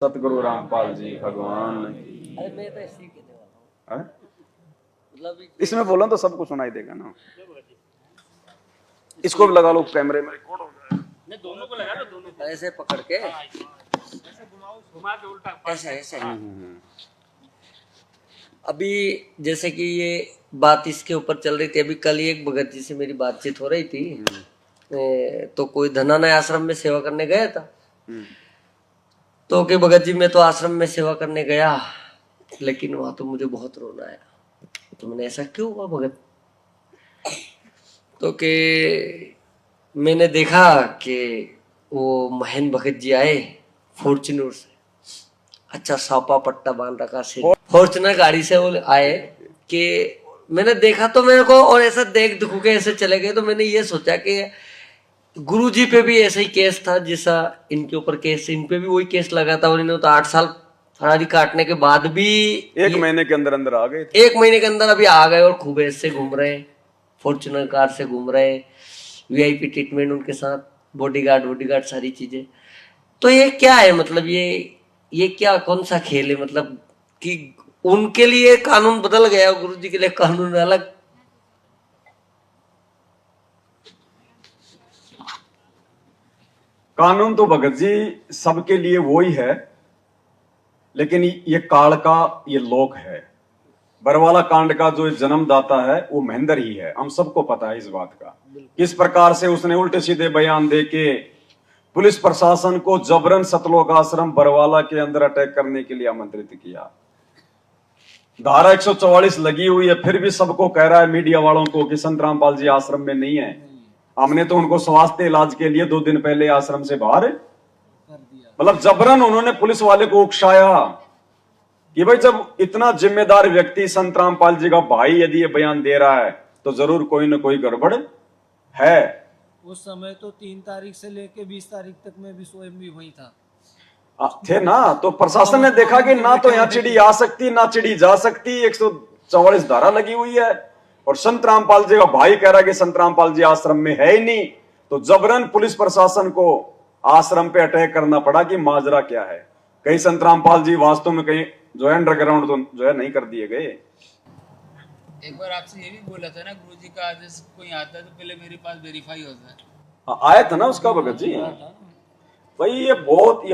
सतगुरु रामपाल जी भगवान की। अरे मैं तो ऐसे ही कहने वाला हूँ। हैं? मतलब इसमें बोलो तो सबको सुनाई देगा ना। इसको भी लगा लो, कैमरे में रिकॉर्ड हो जाए। नहीं, दोनों को लगा लो, दोनों को ऐसे पकड़ के ऐसे घुमाओ, घुमा के उल्टा ऐसा ऐसे। अभी जैसे कि ये बात इसके ऊपर चल रही थी, अभी कल ही एक भगत जी से मेरी बातचीत हो रही थी। तो कोई धनानय आश्रम में सेवा करने गया था। तो कि भगत जी मैं तो आश्रम में सेवा करने गया, लेकिन वहां तो मुझे बहुत रोना आया। तो मैंने ऐसा क्यों हुआ भगत? तो कि मैंने देखा कि वो महेंद्र भगत जी आए फॉर्च्यूनर से, अच्छा सापा पट्टा बांध रखा सिर, फॉर्च्यूनर गाड़ी से वो आए कि मैंने देखा तो मेरे को, और ऐसा देख दुख के ऐसे चले गए। तो मैंने ये सोचा कि गुरु जी पे भी ऐसा ही केस था जैसा इनके ऊपर केस, इन पे भी वही केस लगा था, और इन्होंने तो 8 साल फरारी काटने के बाद भी एक महीने के अंदर अंदर आ गए थे। 1 महीने के अंदर अभी आ गए और खूब ऐसे घूम रहे, फॉर्च्यूनर कार से घूम रहे, वीआईपी ट्रीटमेंट उनके साथ, बॉडीगार्ड सारी चीजें। तो ये क्या है? मतलब ये क्या, कौन सा खेल है? मतलब कि उनके लिए कानून बदल गया, गुरु जी के लिए कानून अलग। कानून तो भगत जी सबके लिए वो ही है, लेकिन ये काल का ये लोक है। बरवाला कांड का जो जन्मदाता है वो महेंद्र ही है, हम सबको पता है इस बात का। किस प्रकार से उसने उल्टे सीधे बयान देके पुलिस प्रशासन को जबरन सतलोक आश्रम बरवाला के अंदर अटैक करने के लिए आमंत्रित किया। धारा 144 लगी हुई है, फिर भी सबको कह रहा है मीडिया वालों को कि संत रामपाल जी आश्रम में नहीं है। हमने तो उनको स्वास्थ्य इलाज के लिए 2 दिन पहले आश्रम से बाहर कर दिया। मतलब जबरन उन्होंने पुलिस वाले को उकसाया कि भाई जब इतना जिम्मेदार व्यक्ति संत रामपाल जी का भाई यदि ये बयान दे रहा है तो जरूर कोई ना कोई गड़बड़ है। उस समय तो 3 तारीख से लेके 20 तारीख तक मैं भी स्वयं भी वही था, थे ना। तो प्रशासन ने देखा कि ना तो यहाँ चिड़ी आ सकती ना चिड़ी जा सकती, 144 धारा लगी हुई है, और संत रामपाल जी का भाई कह रहा है कि संत रामपाल जी आश्रम में है ही नहीं। तो जबरन पुलिस प्रशासन को आश्रम पे अटैक करना पड़ा कि माजरा क्या है। कहीं संत रामपाल जी वास्तव में कहीं जो है अंडरग्राउंड तो जो है नहीं कर दिए गए। एक बार आपसे ये भी बोला था ना, गुरुजी का आदेश कोई आता है तो पहले मेरे पास वेरीफाई होता है। आया था ना उसका भगत जी। भाई ये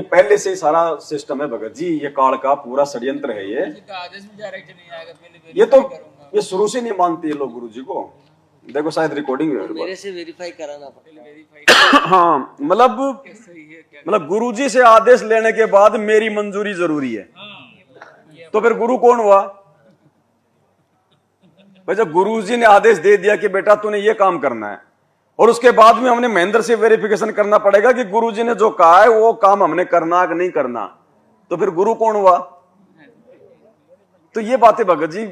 पहले से ही सारा सिस्टम है भगत जी, ये काल का पूरा षड्यंत्र है ये। का आदेश भी डायरेक्ट नहीं आएगा, पहले ये तो करूंगा। ये शुरू से नहीं मानते ये लोग गुरु जी को। देखो शायद रिकॉर्डिंग मेरे से वेरीफाई कराना पड़ेगा। हाँ, मतलब गुरु जी से आदेश लेने के बाद मेरी मंजूरी जरूरी है। तो फिर गुरु कौन हुआ भाई? जब गुरु जी ने आदेश दे दिया कि बेटा तूने ये काम करना है, और उसके बाद में हमने महेंद्र से वेरिफिकेशन करना पड़ेगा कि गुरु जी ने जो कहा है वो काम हमने करना है कि नहीं करना, तो फिर गुरु कौन हुआ? तो ये बातें भगत जी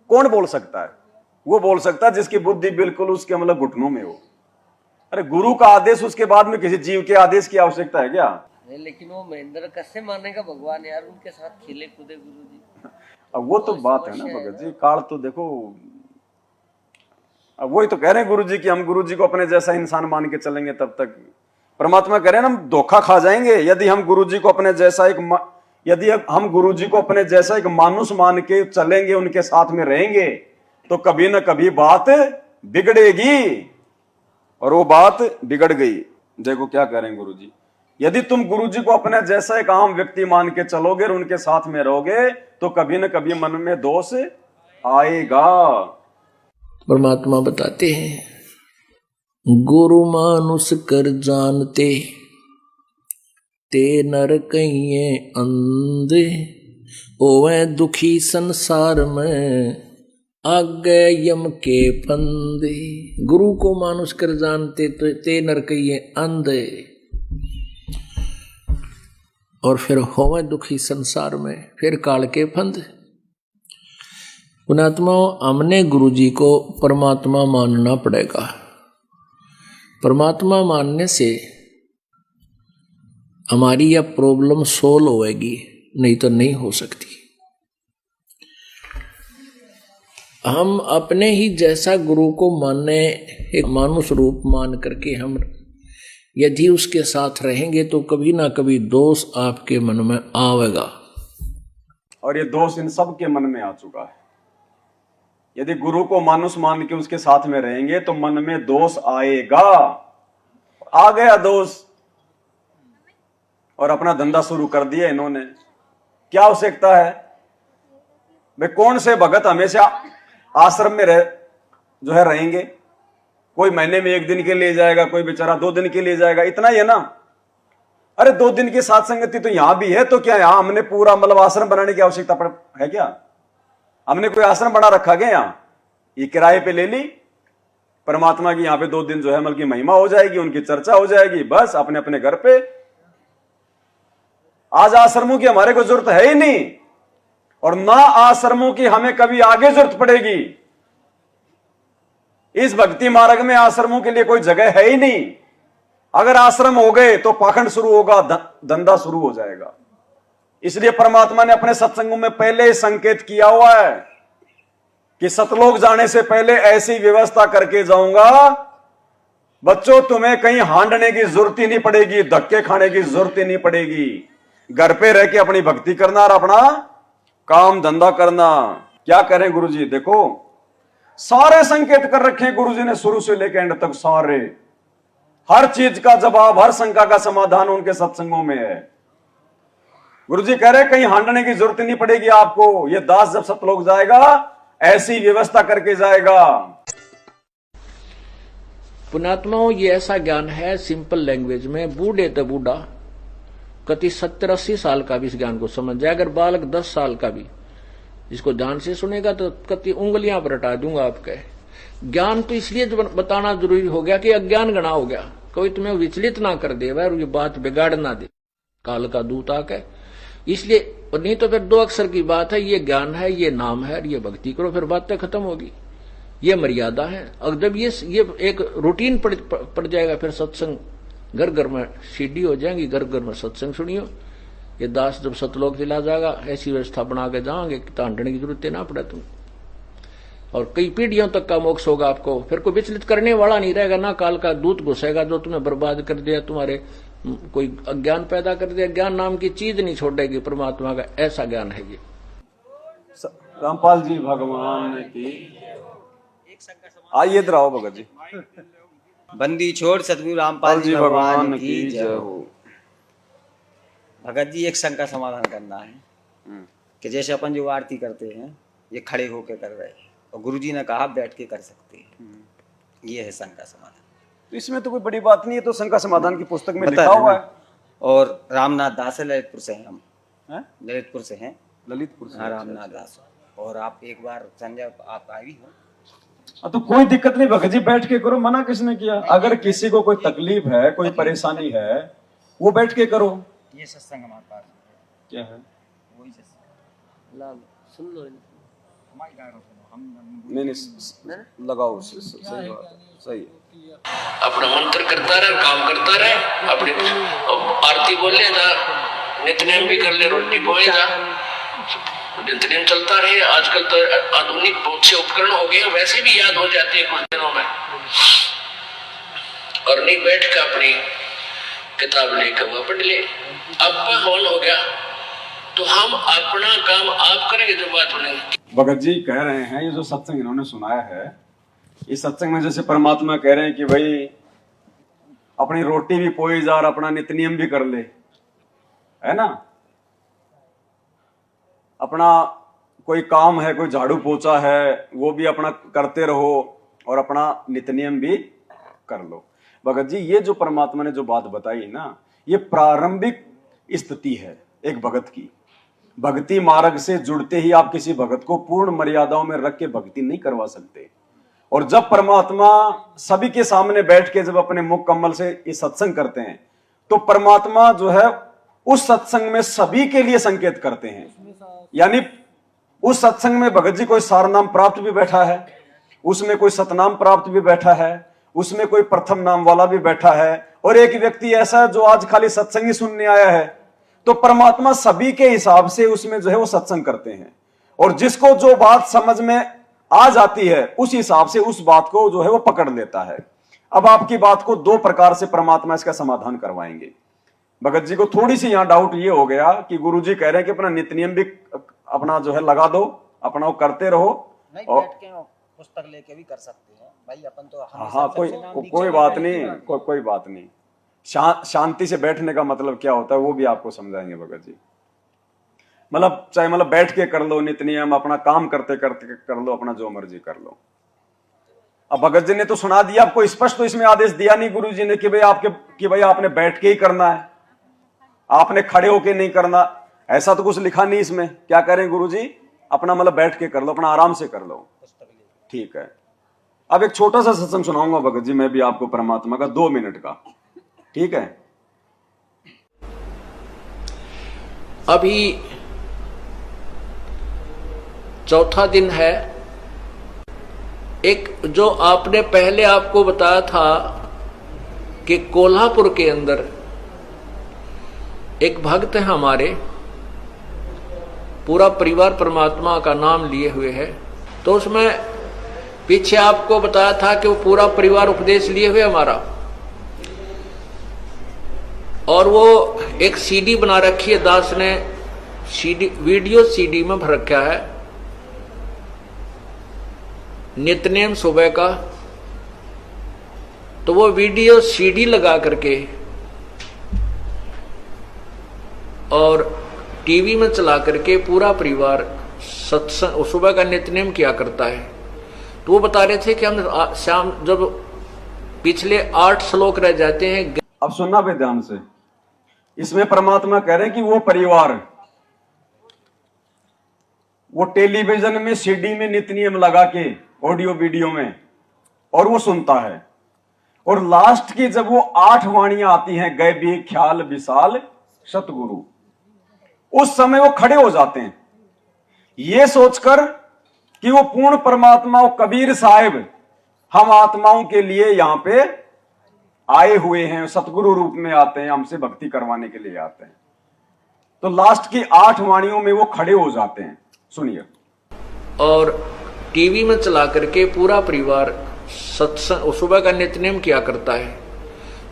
कौन बोल सकता है? वो बोल सकता है जिसकी बुद्धि बिल्कुल उसके मतलब घुटनों में हो। अरे गुरु का आदेश उसके बाद में किसी जीव के आदेश की आवश्यकता है क्या? लेकिन वो महेंद्र कैसे मानेगा भगवान यार, उनके साथ खेले कूदे गुरु जी। अब वो तो बात है ना भगत जी, काल तो देखो। अब वही तो कह रहे हैं गुरु जी कि हम गुरु जी को अपने जैसा इंसान मान के चलेंगे तब तक परमात्मा कह रहे हैं हम धोखा खा जाएंगे। यदि हम गुरु जी को अपने जैसा एक मानुष मान के चलेंगे, उनके साथ में रहेंगे, तो कभी ना कभी बात बिगड़ेगी, और वो बात बिगड़ गई। देखो क्या कह रहे हैं गुरु जी, यदि तुम गुरु जी को अपने जैसा एक आम व्यक्ति मान के चलोगे और उनके साथ में रहोगे तो कभी न कभी मन में दोष आएगा। परमात्मा बताते हैं, गुरु मानुष कर जानते ते नर कहिए अंधे, ओवे दुखी संसार में आगे यम के फंदे। गुरु को मानुष कर जानते तो ते नर कहिए अंधे, और फिर होवे दुखी संसार में, फिर काल के फंद। पुणात्मा, हमने गुरु जी को परमात्मा मानना पड़ेगा। परमात्मा मानने से हमारी यह प्रॉब्लम सोल्व होएगी, नहीं तो नहीं हो सकती। हम अपने ही जैसा गुरु को मानने, एक मानुष रूप मान करके हम यदि उसके साथ रहेंगे तो कभी ना कभी दोष आपके मन में आवेगा। और ये दोष इन सब के मन में आ चुका है। यदि गुरु को मानुष मान के उसके साथ में रहेंगे तो मन में दोष आएगा। आ गया दोष और अपना धंधा शुरू कर दिया इन्होंने। क्या आवश्यकता है वे? कौन से भगत हमेशा आश्रम में रहेंगे? कोई महीने में 1 दिन के लिए जाएगा, कोई बेचारा 2 दिन के लिए जाएगा, इतना ही है ना। अरे 2 दिन की साथ संगति तो यहां भी है, तो क्या यहां हमने पूरा मतलब आश्रम बनाने की आवश्यकता है क्या? हमने कोई आश्रम बना रखा क्या? यहां ये किराए पे ले ली, परमात्मा की यहां पे 2 दिन जो है मतलब की महिमा हो जाएगी, उनकी चर्चा हो जाएगी, बस अपने अपने घर पे। आज आश्रमों की हमारे को जरूरत है ही नहीं, और ना आश्रमों की हमें कभी आगे जरूरत पड़ेगी। इस भक्ति मार्ग में आश्रमों के लिए कोई जगह है ही नहीं। अगर आश्रम हो गए तो पाखंड शुरू होगा, धंधा शुरू हो जाएगा। इसलिए परमात्मा ने अपने सत्संगों में पहले ही संकेत किया हुआ है कि सतलोक जाने से पहले ऐसी व्यवस्था करके जाऊंगा, बच्चों तुम्हें कहीं हांडने की जरूरत ही नहीं पड़ेगी, धक्के खाने की जरूरत ही नहीं पड़ेगी। घर पे रह के अपनी भक्ति करना और अपना काम धंधा करना। क्या करें गुरुजी? देखो सारे संकेत कर रखे हैं गुरुजी ने, शुरू से लेकर एंड तक सारे। हर चीज का जवाब, हर शंका का समाधान उनके सत्संगों में है। गुरुजी कह रहे कहीं हांडने की जरूरत नहीं पड़ेगी आपको। ये दास जब सतलोक जाएगा ऐसी व्यवस्था करके जाएगा। पुण्यात्माओं, ये ऐसा ज्ञान है सिंपल लैंग्वेज में, बूढ़े तो बूढ़ा कति 70-80 साल का भी इस ज्ञान को समझ जाए। अगर बालक 10 साल का भी इसको ध्यान से सुनेगा तो कति उंगलियां पर हटा दूंगा आपके। ज्ञान तो इसलिए बताना जरूरी हो गया कि अज्ञान गणा हो गया, कोई तुम्हें विचलित ना कर दे और ये बात बिगाड़ ना दे काल का दूत आके। इसलिए नहीं तो फिर 2 अक्षर की बात है, ये ज्ञान है, ये नाम है, ये भक्ति करो, फिर बातें खत्म होगी। ये मर्यादा है। और जब ये एक रूटीन पड़ जाएगा, फिर सत्संग घर घर में सीडी हो जाएंगी, घर घर में सत्संग सुनियो। ये दास जब सतलोक चला जाएगा ऐसी व्यवस्था बना के जाओगे कि तांडने की जरूरत ना पड़े तुम, और कई पीढ़ियों तक का मोक्ष होगा आपको। फिर कोई विचलित करने वाला नहीं रहेगा, ना काल का दूत घुसेगा जो तुम्हें बर्बाद कर दिया, तुम्हारे कोई अज्ञान पैदा कर दिया। ज्ञान नाम की चीज नहीं छोड़ेगी परमात्मा का, ऐसा ज्ञान है ये। रामपाल जी भगवान की आइए, इधर आओ भगत जी। बंदी छोड़ सतगुरु रामपाल जी भगवान की जय हो। भगत जी, एक शंका समाधान करना है कि जैसे अपन जो आरती करते हैं ये खड़े होकर कर रहे हैं और गुरुजी ने कहा बैठ के कर सकते हैं, ये है शंका समाधान। तो इसमें तो कोई बड़ी बात नहीं है, तो शंका समाधान की पुस्तक में लिखा हुआ है। और रामनाथ दास है, ललितपुर से हैं हम। ललितपुर से हैं, ललितपुर से। हाँ, रामनाथ दास। और आप एक बार संजय आप आई हो तो कोई दिक्कत नहीं भगत जी, बैठ के करो, मना किसने किया? अगर किसी को कोई तकलीफ है, कोई परेशानी है, वो बैठ के करो। ये सत्संग हमारे पास क्या है? वही सत्संग सुन लो, हमारी डायरो सुनो, हम नहीं लगाओ, सही बात, सही है। अपना मंत्र करता रहे, काम करता रहे, अपनी आरती बोल ले जा, नित्यनेम भी कर ले, रोटी बोए जा, नित्यनेम चलता रहे। आजकल तो आधुनिक बहुत से उपकरण हो गए, वैसे भी याद हो जाते हैं कुछ दिनों में। और नहीं बैठ कर अपनी किताब लेकर वह पढ़ ले। अब हवन हो गया तो हम अपना काम आप करेंगे, जब बात बनेगी। भगत जी कह रहे हैं, ये जो सत्संग इन्होंने सुनाया है, इस सत्संग में जैसे परमात्मा कह रहे हैं कि भाई अपनी रोटी भी पोई जा और अपना नित्यनियम भी कर ले, है ना। अपना कोई काम है, कोई झाड़ू पोछा है, वो भी अपना करते रहो और अपना नित्यनियम भी कर लो। भगत जी, ये जो परमात्मा ने जो बात बताई ना, ये प्रारंभिक स्थिति है एक भगत की। भक्ति मार्ग से जुड़ते ही आप किसी भगत को पूर्ण मर्यादाओं में रख के भक्ति नहीं करवा सकते। और जब परमात्मा सभी के सामने बैठ के जब अपने मुख कमल से ये सत्संग करते हैं, तो परमात्मा जो है उस सत्संग में सभी के लिए संकेत करते हैं। यानी उस सत्संग में भगत जी कोई सारनाम प्राप्त भी बैठा है, उसमें कोई सतनाम प्राप्त भी बैठा है, उसमें कोई प्रथम नाम वाला भी बैठा है, और एक व्यक्ति ऐसा है जो आज खाली सत्संग ही सुनने आया है। तो परमात्मा सभी के हिसाब से उसमें जो है वो सत्संग करते हैं, और जिसको जो बात समझ में आ जाती है उस हिसाब से उस बात को जो है वो पकड़ लेता है। अब आपकी बात को दो प्रकार से परमात्मा इसका समाधान करवाएंगे। भगत जी को थोड़ी सी यहां डाउट ये हो गया कि गुरुजी कह रहे हैं कि अपना नित्य नियम भी अपना जो है लगा दो, अपना वो करते रहो। नहीं, और बैठ के पुस्तक लेके भी कर सकते हैं भाई, अपन तो हाँ, कोई बात नहीं, कोई बात नहीं। शांति से बैठने का मतलब क्या होता है वो भी आपको समझाएंगे भगत जी। मतलब चाहे मतलब बैठ के कर लो नित्य नियम, अपना काम करते करते कर लो, अपना जो मर्जी कर लो। अब भगत जी ने तो सुना दिया आपको, स्पष्ट तो इसमें आदेश दिया नहीं गुरु जी ने कि भाई आपने बैठ के ही करना है, आपने खड़े होके नहीं करना, ऐसा तो कुछ लिखा नहीं इसमें। क्या करें गुरु जी, अपना मतलब बैठ के कर लो, अपना आराम से कर लो, ठीक है। अब एक छोटा सा सत्संग सुनाऊंगा भगत जी मैं भी आपको परमात्मा का, 2 मिनट का, ठीक है। अभी चौथा दिन है। एक जो आपने पहले आपको बताया था कि कोल्हापुर के अंदर एक भक्त है हमारे, पूरा परिवार परमात्मा का नाम लिए हुए है, तो उसमें पीछे आपको बताया था कि वो पूरा परिवार उपदेश लिए हुए हमारा, और वो एक सीडी बना रखी है, दास ने सीडी, वीडियो सीडी में भर रखा है, नित्यनेम सुबह का। तो वो वीडियो सीडी लगा करके और टीवी में चला करके पूरा परिवार सत्संग सुबह का नित्यनेम किया करता है। तो वो बता रहे थे कि हम शाम जब पिछले 8 श्लोक रह जाते हैं। अब सुनना पे ध्यान से, इसमें परमात्मा कह रहे हैं कि वो परिवार वो टेलीविजन में सीडी में नित्य नियम लगा के ऑडियो वीडियो में, और वो सुनता है, और लास्ट की जब वो 8 वाणियां आती हैं, गए भी ख्याल विशाल सतगुरु, उस समय वो खड़े हो जाते हैं ये सोचकर कि वो पूर्ण परमात्मा वो कबीर साहिब हम आत्माओं के लिए यहां पे आए हुए हैं, सतगुरु रूप में आते हैं, हमसे भक्ति करवाने के लिए आते हैं। तो लास्ट की 8 वाणियों में वो खड़े हो जाते हैं। सुनिए। और टीवी में चला करके पूरा परिवार सत्संग सुबह का नित्यनेम किया करता है।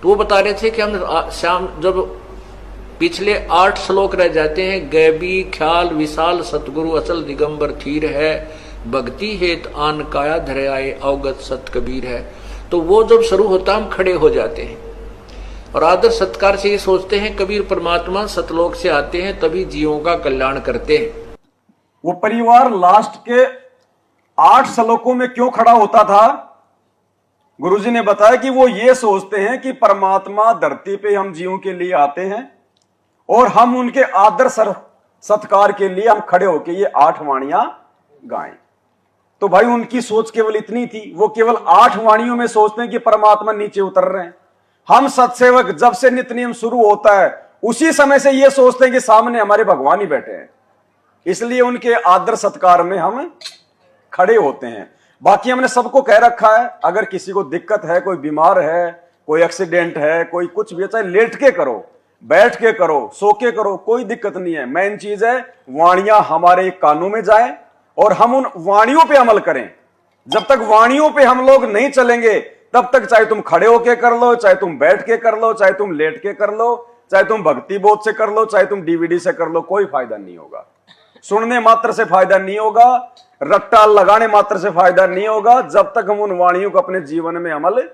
तो वो बता रहे थे कि हम शाम जब पिछले 8 श्लोक रह जाते हैं, गैबी ख्याल विशाल सतगुरु अचल दिगंबर थीर है, भक्ति हेत आन काया धरे आए अवगत सत कबीर है। तो वो जब शुरू होता हम खड़े हो जाते हैं और आदर सत्कार से ये सोचते हैं कबीर परमात्मा सतलोक से आते हैं तभी जीवों का कल्याण करते हैं। वो परिवार लास्ट के 8 श्लोकों में क्यों खड़ा होता था? गुरुजी ने बताया कि वो ये सोचते हैं कि परमात्मा धरती पे हम जीवों के लिए आते हैं और हम उनके आदर सत्कार के लिए हम खड़े होके ये 8 वाणियां गाएं। तो भाई उनकी सोच केवल इतनी थी, वो केवल 8 वाणियों में सोचते हैं कि परमात्मा नीचे उतर रहे हैं। हम सत्सेवक जब से नित्य नियम शुरू होता है उसी समय से ये सोचते हैं कि सामने हमारे भगवान ही बैठे हैं, इसलिए उनके आदर सत्कार में हम खड़े होते हैं। बाकी हमने सबको कह रखा है, अगर किसी को दिक्कत है, कोई बीमार है, कोई एक्सीडेंट है, कोई कुछ भी, चाहे लेट के करो, बैठ के करो, सो के करो, कोई दिक्कत नहीं है। मेन चीज है वाणियां हमारे कानों में जाए और हम उन वाणियों पे अमल करें। जब तक वाणियों पे हम लोग नहीं चलेंगे तब तक चाहे तुम खड़े होके कर लो, चाहे तुम बैठ के कर लो, चाहे तुम लेट के कर लो, चाहे तुम भक्ति बोध से कर लो, चाहे तुम डीवीडी से कर लो, कोई फायदा नहीं होगा। सुनने मात्र से फायदा नहीं होगा, रट्टा लगाने मात्र से फायदा नहीं होगा, जब तक हम उन वाणियों को अपने जीवन में अमल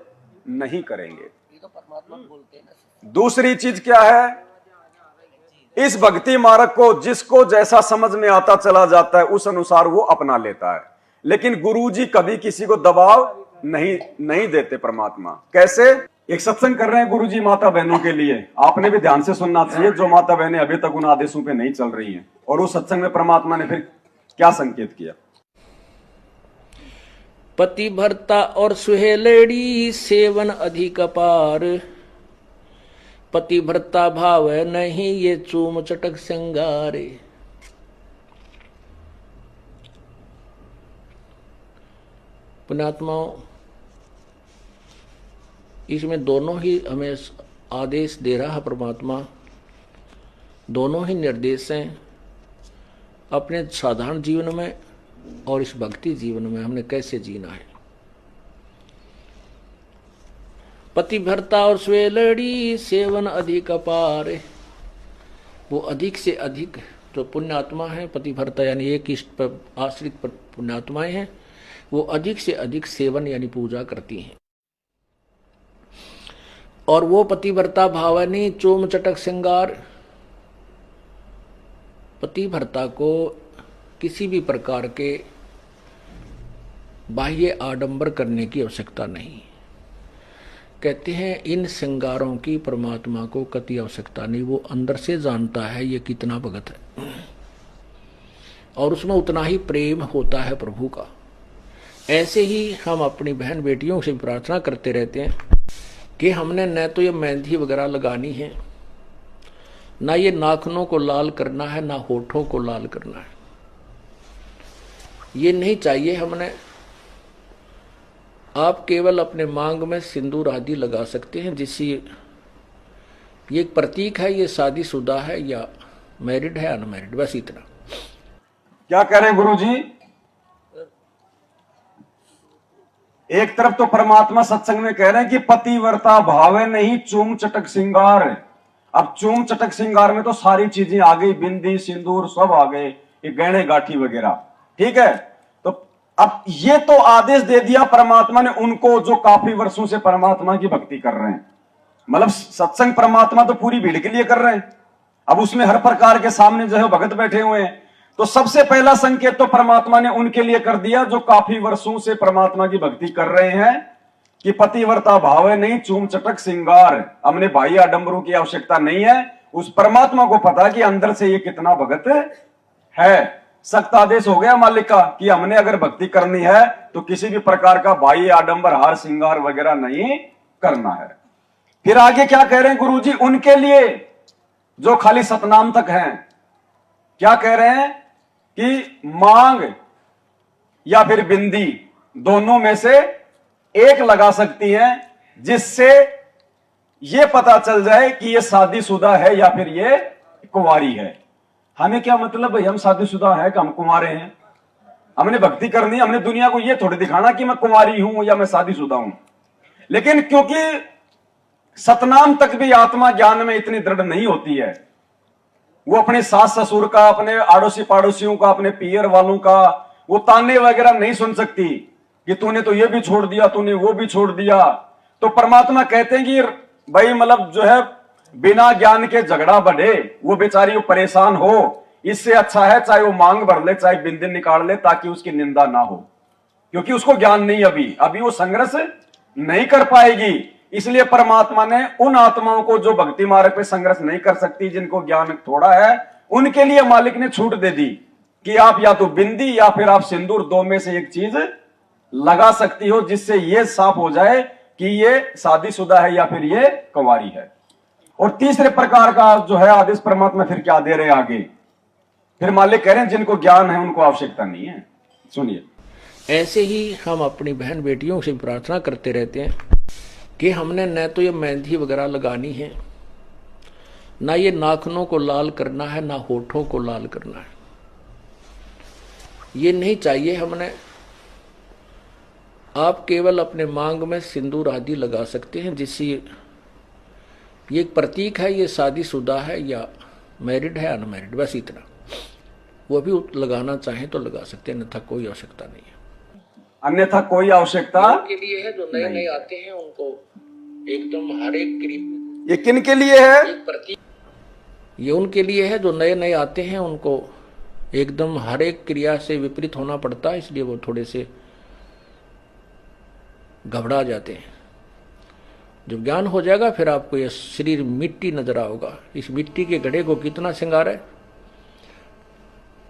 नहीं करेंगे। दूसरी चीज क्या है, इस भक्ति मार्ग को जिसको जैसा समझ में आता चला जाता है उस अनुसार वो अपना लेता है, लेकिन गुरुजी कभी किसी को दबाव नहीं देते। परमात्मा कैसे? एक सत्संग कर रहे हैं गुरुजी माता बहनों के लिए, आपने भी ध्यान से सुनना चाहिए, जो माता बहनें अभी तक उन आदेशों पे नहीं चल रही हैं। और उस सत्संग में परमात्मा ने फिर क्या संकेत किया? पति भरता और सुहेलड़ी सेवन अधिक अपार, पति भरता भाव नहीं ये चूम चटक श्रृंगारे। पुण्यात्माओं, इसमें दोनों ही हमें आदेश दे रहा है परमात्मा, दोनों ही निर्देश हैं। अपने साधारण जीवन में और इस भक्ति जीवन में हमने कैसे जीना है। पतिव्रता और स्वेलड़ी सेवन अधिक अपार। वो अधिक से अधिक जो पुण्यात्मा है, पतिव्रता यानी एक इष्ट पर आश्रित पर पुण्यात्माएं हैं, वो अधिक से अधिक सेवन यानी पूजा करती हैं। और वो पतिव्रता भावनी चोम चटक श्रृंगार, पतिव्रता को किसी भी प्रकार के बाह्य आडंबर करने की आवश्यकता नहीं। कहते हैं इन श्रृंगारों की परमात्मा को कति आवश्यकता नहीं, वो अंदर से जानता है ये कितना भगत है और उसमें उतना ही प्रेम होता है प्रभु का। ऐसे ही हम अपनी बहन बेटियों से प्रार्थना करते रहते हैं कि हमने न तो ये मेहंदी वगैरह लगानी है, ना ये नाखूनों को लाल करना है, ना होठों को लाल करना है। ये नहीं चाहिए हमने। आप केवल अपने मांग में सिंदूर आदि लगा सकते हैं, जिससे ये एक प्रतीक है, ये शादीशुदा है या मैरिड है अनमैरिड, बस इतना। क्या कह रहे हैं गुरु जी? एक तरफ तो परमात्मा सत्संग में कह रहे हैं कि पतिव्रता भावे नहीं चूम चटक श्रृंगार। अब चूम चटक श्रृंगार में तो सारी चीजें आ गई, बिंदी सिंदूर सब आ गए, ये गहने गाठी वगैरह, ठीक है। तो अब ये तो आदेश दे दिया परमात्मा ने उनको जो काफी वर्षों से परमात्मा की भक्ति कर रहे हैं। मतलब सत्संग परमात्मा तो पूरी भीड़ के लिए कर रहे हैं, अब उसमें हर प्रकार के सामने जो है भगत बैठे हुए हैं। तो सबसे पहला संकेत तो परमात्मा ने उनके लिए कर दिया जो काफी वर्षों से परमात्मा की भक्ति कर रहे हैं कि पतिव्रता भाव नहीं चूम चटक श्रृंगार। हमने बाह्य आडंबरों की आवश्यकता नहीं है, उस परमात्मा को पता कि अंदर से ये कितना भगत है। सख्त आदेश हो गया मालिक का कि हमने अगर भक्ति करनी है तो किसी भी प्रकार का बाह्य आडंबर हार श्रृंगार वगैरह नहीं करना है। फिर आगे क्या कह रहे हैं गुरुजी? उनके लिए जो खाली सतनाम तक हैं, क्या कह रहे हैं कि मांग या फिर बिंदी दोनों में से एक लगा सकती हैं, जिससे यह पता चल जाए कि यह शादीशुदा है या फिर यह कुंवारी है। हमें क्या मतलब भाई, हम शादीशुदा है कि हम कुंवारे हैं? हमने भक्ति करनी, हमने दुनिया को यह थोड़ी दिखाना कि मैं कुंवारी हूं या मैं शादीशुदा हूं। लेकिन क्योंकि सतनाम तक भी आत्मा ज्ञान में इतनी दृढ़ नहीं होती है, वो अपने सास ससुर का, अपने आड़ोसी पाड़ोसियों का, अपने पियर वालों का वो ताने वगैरह नहीं सुन सकती कि तूने तो ये भी छोड़ दिया, तूने वो भी छोड़ दिया। तो परमात्मा कहते हैं कि भाई मतलब जो है बिना ज्ञान के झगड़ा बढ़े, वो बेचारी वो परेशान हो, इससे अच्छा है चाहे वो मांग भर ले, चाहे बिंदी निकाल ले, ताकि उसकी निंदा ना हो, क्योंकि उसको ज्ञान नहीं, अभी वो संघर्ष नहीं कर पाएगी। इसलिए परमात्मा ने उन आत्माओं को जो भक्ति मार्ग पे संघर्ष नहीं कर सकती, जिनको ज्ञान थोड़ा है, उनके लिए मालिक ने छूट दे दी कि आप या तो बिंदी या फिर आप सिंदूर, दो में से एक चीज लगा सकती हो, जिससे यह साफ हो जाए कि ये शादीशुदा है या फिर ये कुंवारी है। और तीसरे प्रकार का जो है आदेश परमात्मा फिर क्या दे रहे हैं आगे? फिर मालिक कह रहे हैं जिनको ज्ञान है उनको आवश्यकता नहीं है। सुनिए, ऐसे ही हम अपनी बहन बेटियों से प्रार्थना करते रहते हैं कि हमने न तो ये मेहंदी वगैरह लगानी है, ना ये नाखूनों को लाल करना है, ना होठों को लाल करना है। ये नहीं चाहिए हमने। आप केवल अपने मांग में सिंदूर आदि लगा सकते हैं, जिससे ये एक प्रतीक है, ये शादीशुदा है या मैरिड है अनमैरिड, बस इतना। वो भी लगाना चाहें तो लगा सकते हैं, अन्यथा कोई आवश्यकता नहीं है। अन्यथा कोई आवश्यकता के लिए है जो नए नए आते हैं उनको एकदम हर एक क्रिया। ये किन के लिए है? ये उनके लिए है जो नए नए आते हैं, उनको एकदम हर एक क्रिया से विपरीत होना पड़ता है, इसलिए वो थोड़े से घबरा जाते हैं। जब ज्ञान हो जाएगा फिर आपको ये शरीर मिट्टी नजर आओगा। इस मिट्टी के घड़े को कितना श्रृंगार है,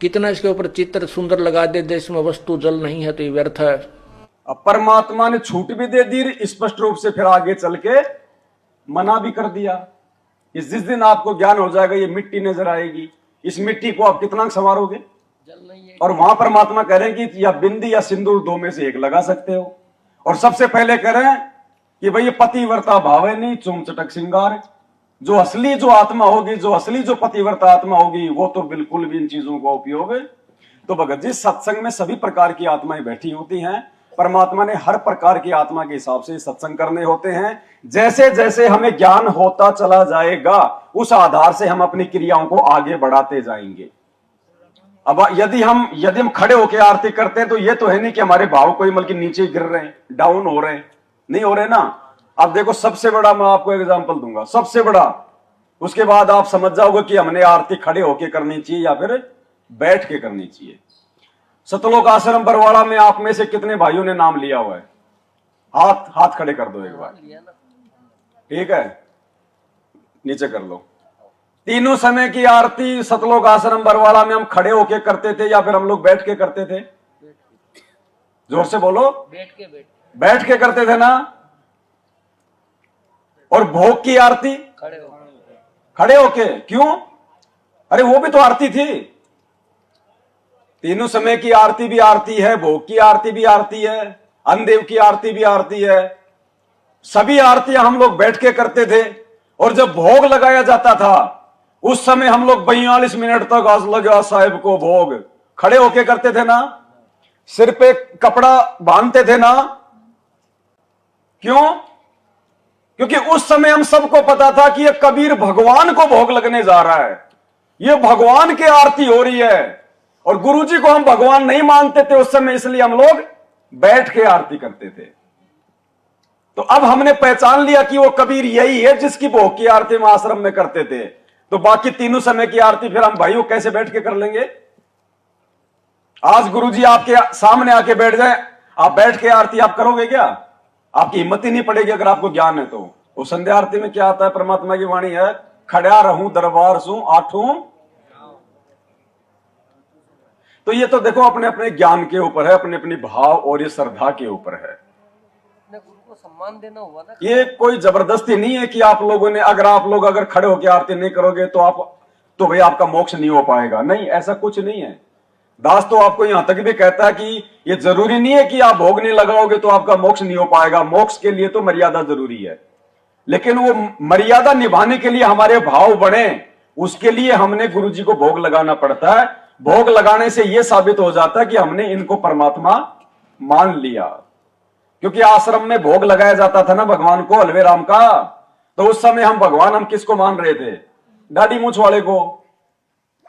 कितना इसके ऊपर चित्र सुंदर लगा दे, इसमें वस्तु जल नहीं है तो ये व्यर्थ है। अब परमात्मा ने छूट भी दे दी स्पष्ट रूप से, फिर आगे चल के मना भी कर दिया कि जिस दिन आपको ज्ञान हो जाएगा ये मिट्टी नजर आएगी, इस मिट्टी को आप कितना संवारोगे? जल नहीं है। और वहां परमात्मा कह रहे हैं कि या बिंदी या सिंदूर, दो में से एक लगा सकते हो। और सबसे पहले कह रहे हैं कि भाई ये पतिव्रता भाव नहीं चूम चटक श्रृंगार। जो असली जो आत्मा होगी, जो असली जो पतिव्रता आत्मा होगी, वो तो बिल्कुल भी इन चीजों का उपयोग। तो भगत जी, सत्संग में सभी प्रकार की आत्माएं बैठी होती हैं, परमात्मा ने हर प्रकार की आत्मा के हिसाब से सत्संग करने होते हैं। जैसे जैसे हमें ज्ञान होता चला जाएगा उस आधार से हम अपनी क्रियाओं को आगे बढ़ाते जाएंगे। अब यदि हम खड़े होकर आरती करते हैं तो ये तो है नहीं कि हमारे भाव कोई बल्कि नीचे गिर रहे हैं, डाउन हो रहे हैं, नहीं हो रहे ना। अब देखो सबसे बड़ा मैं आपको एग्जांपल दूंगा, सबसे बड़ा, उसके बाद आप समझ जाओगे कि हमने आरती खड़े होके करनी चाहिए या फिर बैठ के करनी चाहिए। सतलोक आश्रम बरवाड़ा में आप में से कितने भाइयों ने नाम लिया हुआ है? हाथ खड़े कर दो एक बार, ठीक है, नीचे कर लो। तीनों समय की आरती सतलोक आश्रम बरवाड़ा में हम खड़े होके करते थे या फिर हम लोग बैठ के करते थे? जोर से बोलो। बैठ के करते थे ना। और भोग की आरती खड़े होके, क्यों? अरे वो भी तो आरती थी। तीनों समय की आरती भी आरती है, भोग की आरती भी आरती है, अन्नदेव की आरती भी आरती है। सभी आरतियां हम लोग बैठ के करते थे। और जब भोग लगाया जाता था उस समय हम लोग 42 मिनट तक आज लगा साहिब को भोग खड़े होके करते थे ना। सिर पे कपड़ा बांधते थे ना। क्यों? क्योंकि उस समय हम सबको पता था कि ये कबीर भगवान को भोग लगने जा रहा है, ये भगवान की आरती हो रही है। और गुरुजी को हम भगवान नहीं मानते थे उस समय, इसलिए हम लोग बैठ के आरती करते थे। तो अब हमने पहचान लिया कि वो कबीर यही है जिसकी भोग की आरती हम आश्रम में करते थे। तो बाकी तीनों समय की आरती फिर हम भाइयों कैसे बैठ के कर लेंगे? आज गुरुजी आपके सामने आके बैठ जाए, आप बैठ के आरती आप करोगे क्या? आपकी हिम्मत ही नहीं पड़ेगी अगर आपको ज्ञान है तो। वो संध्या आरती में क्या आता है? परमात्मा की वाणी है, खड़ा रहूं दरबार सू आठों। तो ये तो देखो अपने अपने ज्ञान के ऊपर है, अपने अपने भाव और ये श्रद्धा के ऊपर है। गुरु को सम्मान देना हुआ ना। ये कोई जबरदस्ती नहीं है कि आप लोगों ने अगर खड़े होकर आरती नहीं करोगे तो भाई आपका मोक्ष नहीं हो पाएगा। नहीं, ऐसा कुछ नहीं है। दास तो आपको यहां तक भी कहता है कि ये जरूरी नहीं है कि आप भोग नहीं लगाओगे तो आपका मोक्ष नहीं हो पाएगा। मोक्ष के लिए तो मर्यादा जरूरी है, लेकिन वो मर्यादा निभाने के लिए हमारे भाव बढ़े, उसके लिए हमने गुरुजी को भोग लगाना पड़ता है। भोग लगाने से यह साबित हो जाता है कि हमने इनको परमात्मा मान लिया। क्योंकि आश्रम में भोग लगाया जाता था ना भगवान को, हलवे राम का, तो उस समय हम किसको मान रहे थे? दाढ़ी मूछ वाले को।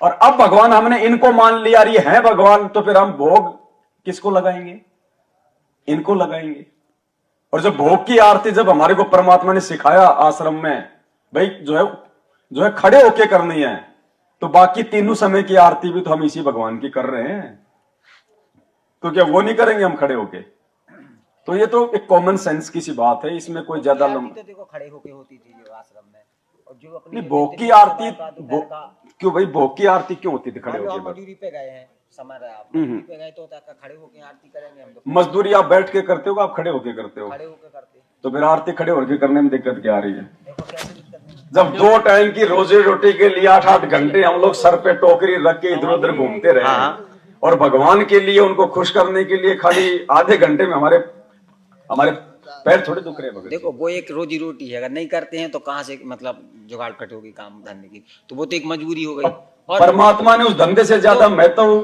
और अब भगवान हमने इनको मान लिया, ये है भगवान, तो फिर हम भोग किसको लगाएंगे? इनको लगाएंगे। और जब भोग की आरती जब हमारे को परमात्मा ने सिखाया आश्रम में, भाई जो है खड़े होके करनी है, तो बाकी तीनों समय की आरती भी तो हम इसी भगवान की कर रहे हैं, तो क्या वो नहीं करेंगे हम खड़े होके? तो ये तो एक कॉमन सेंस की सी बात है, इसमें कोई ज्यादा तो देखो खड़े होके होती थी जो आश्रम में। और जो अपनी भोग की आरती क्यों भाई? भोग की आरती क्यों होती थी खड़े होके? मजदूरी पे गए हैं, समझ रहे आप, मजदूरी पे गए तो खड़े होके आरती करेंगे हम लोग। मजदूरी आप बैठ के करते हो, आप खड़े होके करते हो? खड़े होके करते। तो फिर आरती खड़े होके करने में दिक्कत क्या आ रही है? देखो कैसे दिक्कत नहीं। जब 2 टाइम की रोजी रोटी के लिए 8-8 घंटे हम लोग सर पे टोकरी रख के इधर उधर घूमते रहे, और भगवान के लिए उनको खुश करने के लिए खाली आधे घंटे में हमारे पैर थोड़े दुख रहे हैं। देखो वो एक रोजी रोटी है, अगर नहीं करते हैं तो कहाँ से मतलब जुगाड़ कट होगी काम धंधे की, तो वो तो एक मजबूरी हो गई। और परमात्मा ने उस धंधे से ज्यादा महत्व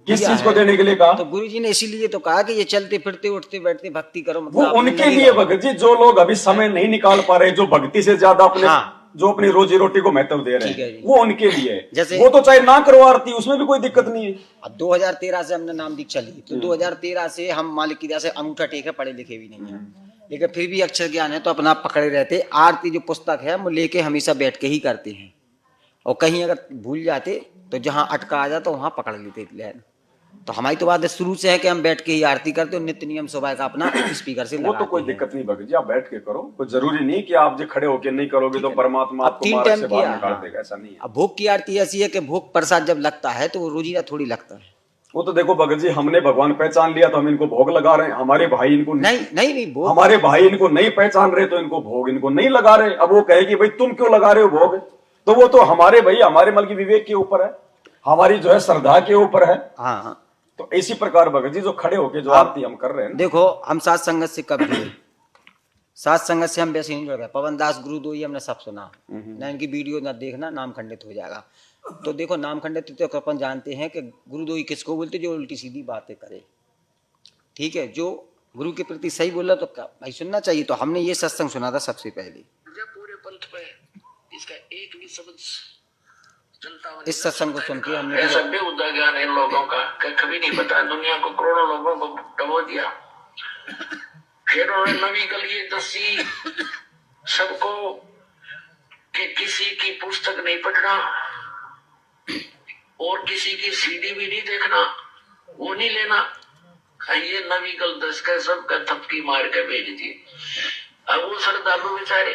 किस चीज को देने के लिए कहा? तो गुरुजी ने इसीलिए तो कहा कि ये चलते फिरते उठते बैठते भक्ति करो। वो उनके लिए भगत जी, जो लोग अभी समय नहीं निकाल पा रहे, जो भक्ति से ज्यादा जो अपनी रोजी रोटी को महत्व दे रहे हैं, वो उनके लिए है। जैसे वो तो चाहे ना करो आरती, उसमें भी कोई दिक्कत नहीं है। अब 2013 से हमने नाम दीक्षा ली, तो 2013 से हम मालिक की दया से अंगूठा टेके पढ़े लिखे भी नहीं है, लेकिन फिर भी अक्षर ज्ञान है तो अपना पकड़े रहते। आरती जो पुस्तक है वो लेके हमेशा बैठ के ही करते हैं, और कहीं अगर भूल जाते तो जहां अटका आ जाता वहां पकड़ लेते। तो हमारी तो बात शुरू से है कि हम बैठ के ही आरती करते हो, नित्य नियम सुबह का अपना स्पीकर से वो तो कोई दिक्कत नहीं भगत जी, आप बैठ के करो। कोई जरूरी नहीं कि आप जो खड़े होके नहीं करोगे तो परमात्मा आपको 3 मार्ग टाइम से बाहर निकाल देगा, ऐसा नहीं है। अब भोग की आरती ऐसी है कि भोग प्रसाद जब लगता है तो वो रोजीना थोड़ी लगता है। वो तो देखो भगत जी, हमने भगवान पहचान लिया तो हम इनको भोग लगा रहे हैं। हमारे भाई इनको नहीं भोग, हमारे भाई इनको नहीं पहचान रहे तो इनको भोग इनको नहीं लगा रहे। अब वो कहे कि भाई तुम क्यों लगा रहे हो भोग? तो वो तो हमारे मल की विवेक के ऊपर है, हमारी जो है श्रद्धा के ऊपर है। हाँ, तो इसी प्रकार भगत जी जो खड़े होके जो आरती हम कर रहे हैं, देखो हम सात संगत से कब जुड़े, सात संगत से हम वैसे नहीं जुड़ गए। पवन दास गुरुदोई हमने सब सुना, ना इनकी वीडियो ना देखना, नाम खंडित हो जाएगा। तो देखो नाम खंडित तो अपन जानते हैं कि गुरुदोई किसको बोलते, जो उल्टी सीधी बातें करे, ठीक है, जो गुरु के प्रति सही बोला तो भाई सुनना चाहिए। तो हमने ये सत्संग सुना था सबसे पहले। पूरे पंथ पे इसका एक भी शब्द जनता इस सत्संग को सुन के हमने ऐसा बेहुदा ज्ञान है इन लोगों का कभी नहीं पता। दुनिया को करोड़ों लोगों को डबो दिया। फिर उन्होंने नवी कल ये दसी सबको कि किसी की पुस्तक नहीं पढ़ना और किसी की सीडी भी नहीं देखना, वो नहीं लेना। ये नवी कल 10 का सबका थपकी मार के भेज दी। अब वो श्रद्धालु बेचारे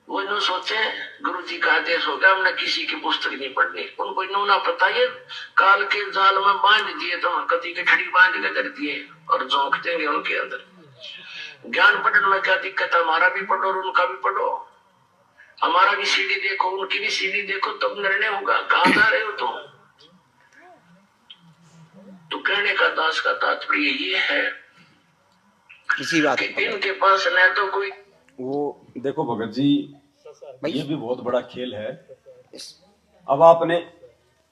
वो नो सोचे गुरु जी का आदेश होगा हमने किसी की पुस्तक नहीं पढ़नी। उनको इन्होंने पता ये काल के जाल में बांध दिए तो कति के ठड़ी बांध के कर दिए और झोंक देंगे उनके अंदर। ज्ञान पढ़ने में क्या दिक्कत है? हमारा भी पढ़ो और उनका भी पढ़ो। हमारा भी सीढ़ी देखो उनकी भी सीढ़ी देखो तब निर्णय होगा। कहाँ जा रहे हो तुम? तो कहने का दास का तात्पर्य ये है इसी बात कि इनके पास न तो कोई वो देखो भगत जी, ये भी बहुत बड़ा खेल है। अब आपने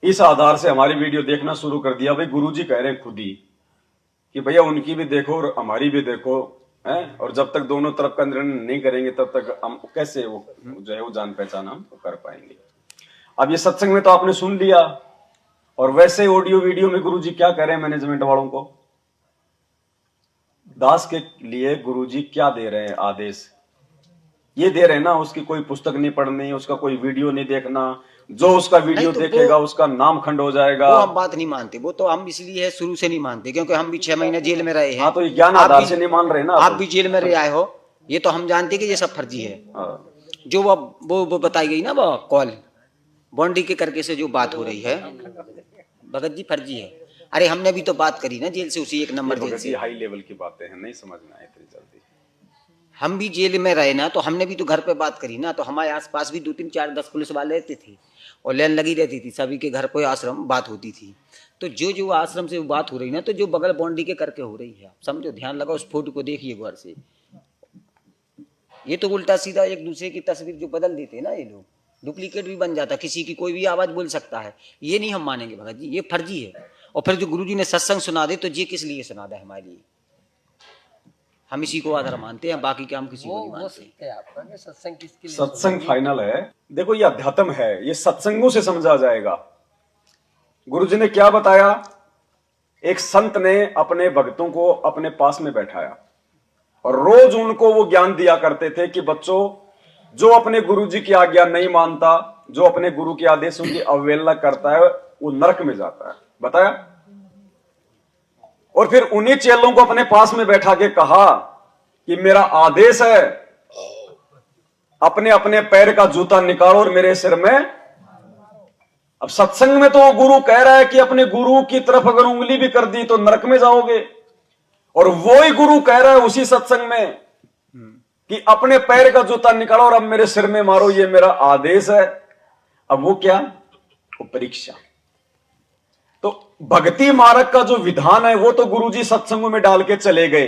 इस आधार से हमारी वीडियो देखना शुरू कर दिया। भाई गुरुजी कह रहे हैं खुद ही कि भैया उनकी भी देखो और हमारी भी देखो है। और जब तक दोनों तरफ का निर्णय नहीं करेंगे तब तक हम कैसे वो जो है वो जान पहचान हम कर पाएंगे। अब ये सत्संग में तो आपने सुन लिया, और वैसे ऑडियो वीडियो में गुरुजी क्या कह रहे हैं मैनेजमेंट वालों को? दास के लिए गुरुजी क्या दे रहे हैं आदेश? ये दे रहे हैं ना, उसकी कोई पुस्तक नहीं पढ़नी, उसका कोई वीडियो नहीं देखना। जो उसका वीडियो तो देखेगा उसका नाम खंड हो जाएगा। वो हम बात नहीं मानते। वो तो हम इसलिए है शुरू से नहीं मानते क्योंकि हम भी 6 महीने जेल में रहे हैं। हाँ, तो ये ज्ञान आधार से नहीं मान रहे ना। आप भी जेल में रहे आए हो। ये तो हम जानते कि ये सब फर्जी है। जो वो बताई गई ना वो कॉल बॉन्डी के करके से जो बात हो रही है भगत जी फर्जी है। अरे हमने भी तो बात करी ना जेल से, उसी 1 नंबर जेल से। हाई लेवल की बातें हैं, नहीं समझ में आए इतनी जल्दी। हम भी जेल में रहे ना, तो हमने भी तो घर पे बात करी ना। तो हमारे आसपास भी 2 3 4 10 पुलिस वाले रहते थे और लाइन लगी रहती थी। सभी के घर पे आश्रम बात होती थी। तो जो आश्रम से बात हो रही ना, तो जो बगल बॉन्डी के करके हो रही है, आप समझो, ध्यान लगाओ, उस फोटो को देखिए गौर से। ये तो उल्टा सीधा एक दूसरे की तस्वीर जो बदल देते हैं ना, ये लोग डुप्लीकेट भी बन जाता। किसी की कोई भी आवाज बोल सकता है। ये नहीं हम मानेंगे भगत जी, ये फर्जी है। और फिर जो गुरुजी ने सत्संग सुना दे तो ये किस लिए सुना दे? हमारे लिए हम इसी को आधार मानते हैं, बाकी के हम किसी को नहीं मानते। सत्संग किसके लिए? सत्संग फाइनल है। देखो ये अध्यात्म है, ये सत्संगों से समझा जाएगा। गुरुजी ने क्या बताया? एक संत ने अपने भक्तों को अपने पास में बैठाया और रोज उनको वो ज्ञान दिया करते थे कि बच्चों, जो अपने गुरुजी की आज्ञा नहीं मानता, जो अपने गुरु के आदेशों की अवहेलना करता है, वो नरक में जाता है। बताया। और फिर उन्हीं चेलों को अपने पास में बैठा के कहा कि मेरा आदेश है, अपने अपने पैर का जूता निकालो और मेरे सिर में। अब सत्संग में तो वो गुरु कह रहा है कि अपने गुरु की तरफ अगर उंगली भी कर दी तो नरक में जाओगे, और वो ही गुरु कह रहा है उसी सत्संग में कि अपने पैर का जूता निकालो और अब मेरे सिर में मारो, ये मेरा आदेश है। अब वो क्या? वो परीक्षा। तो भक्ति मार्ग का जो विधान है वो तो गुरुजी सत्संगों में डाल के चले गए।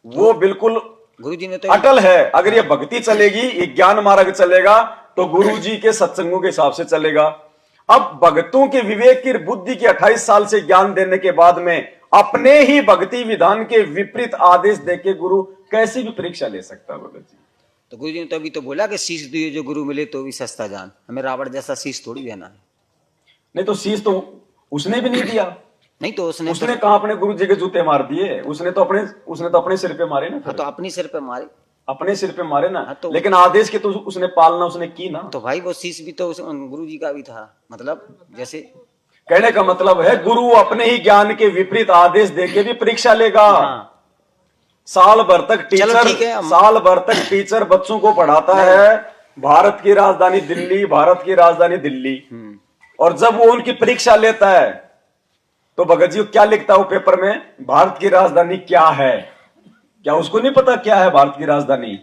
वो बिल्कुल गुरुजी ने तो अटल है। अगर ये भक्ति चलेगी, ये ज्ञान मार्ग चलेगा तो गुरुजी के सत्संगों के हिसाब से चलेगा। अब भक्तों के विवेक की बुद्धि की 28 साल से ज्ञान देने के बाद में अपने ही भक्ति विधान के विपरीत आदेश देके गुरु कैसी भी परीक्षा ले सकता है? भगत जी, तो गुरुजी ने तो अभी तो बोला कि शीश दिए जो गुरु मिले तो भी सस्ता जान। हमें रावण जैसा शीश थोड़ी देना है। नहीं तो शीश तो उसने भी नहीं दिया। नहीं तो उसने कहा अपने गुरु जी के जूते मार दिए। उसने तो अपने सिर पे मारे ना। हाँ, तो अपनी सिर पे मारे, अपने सिर पे मारे ना। हाँ, तो लेकिन आदेश के तो उसने पालना उसने की ना। तो भाई वो शीश भी तो गुरुजी का भी था। मतलब जैसे कहने का मतलब है गुरु अपने ही ज्ञान के विपरीत आदेश देके भी परीक्षा लेगा। हाँ। साल भर तक टीचर बच्चों को पढ़ाता है। भारत की राजधानी दिल्ली। और जब वो उनकी परीक्षा लेता है तो भगत जी क्या लिखता है वो पेपर में? भारत की राजधानी क्या है? क्या उसको नहीं पता क्या है भारत की राजधानी?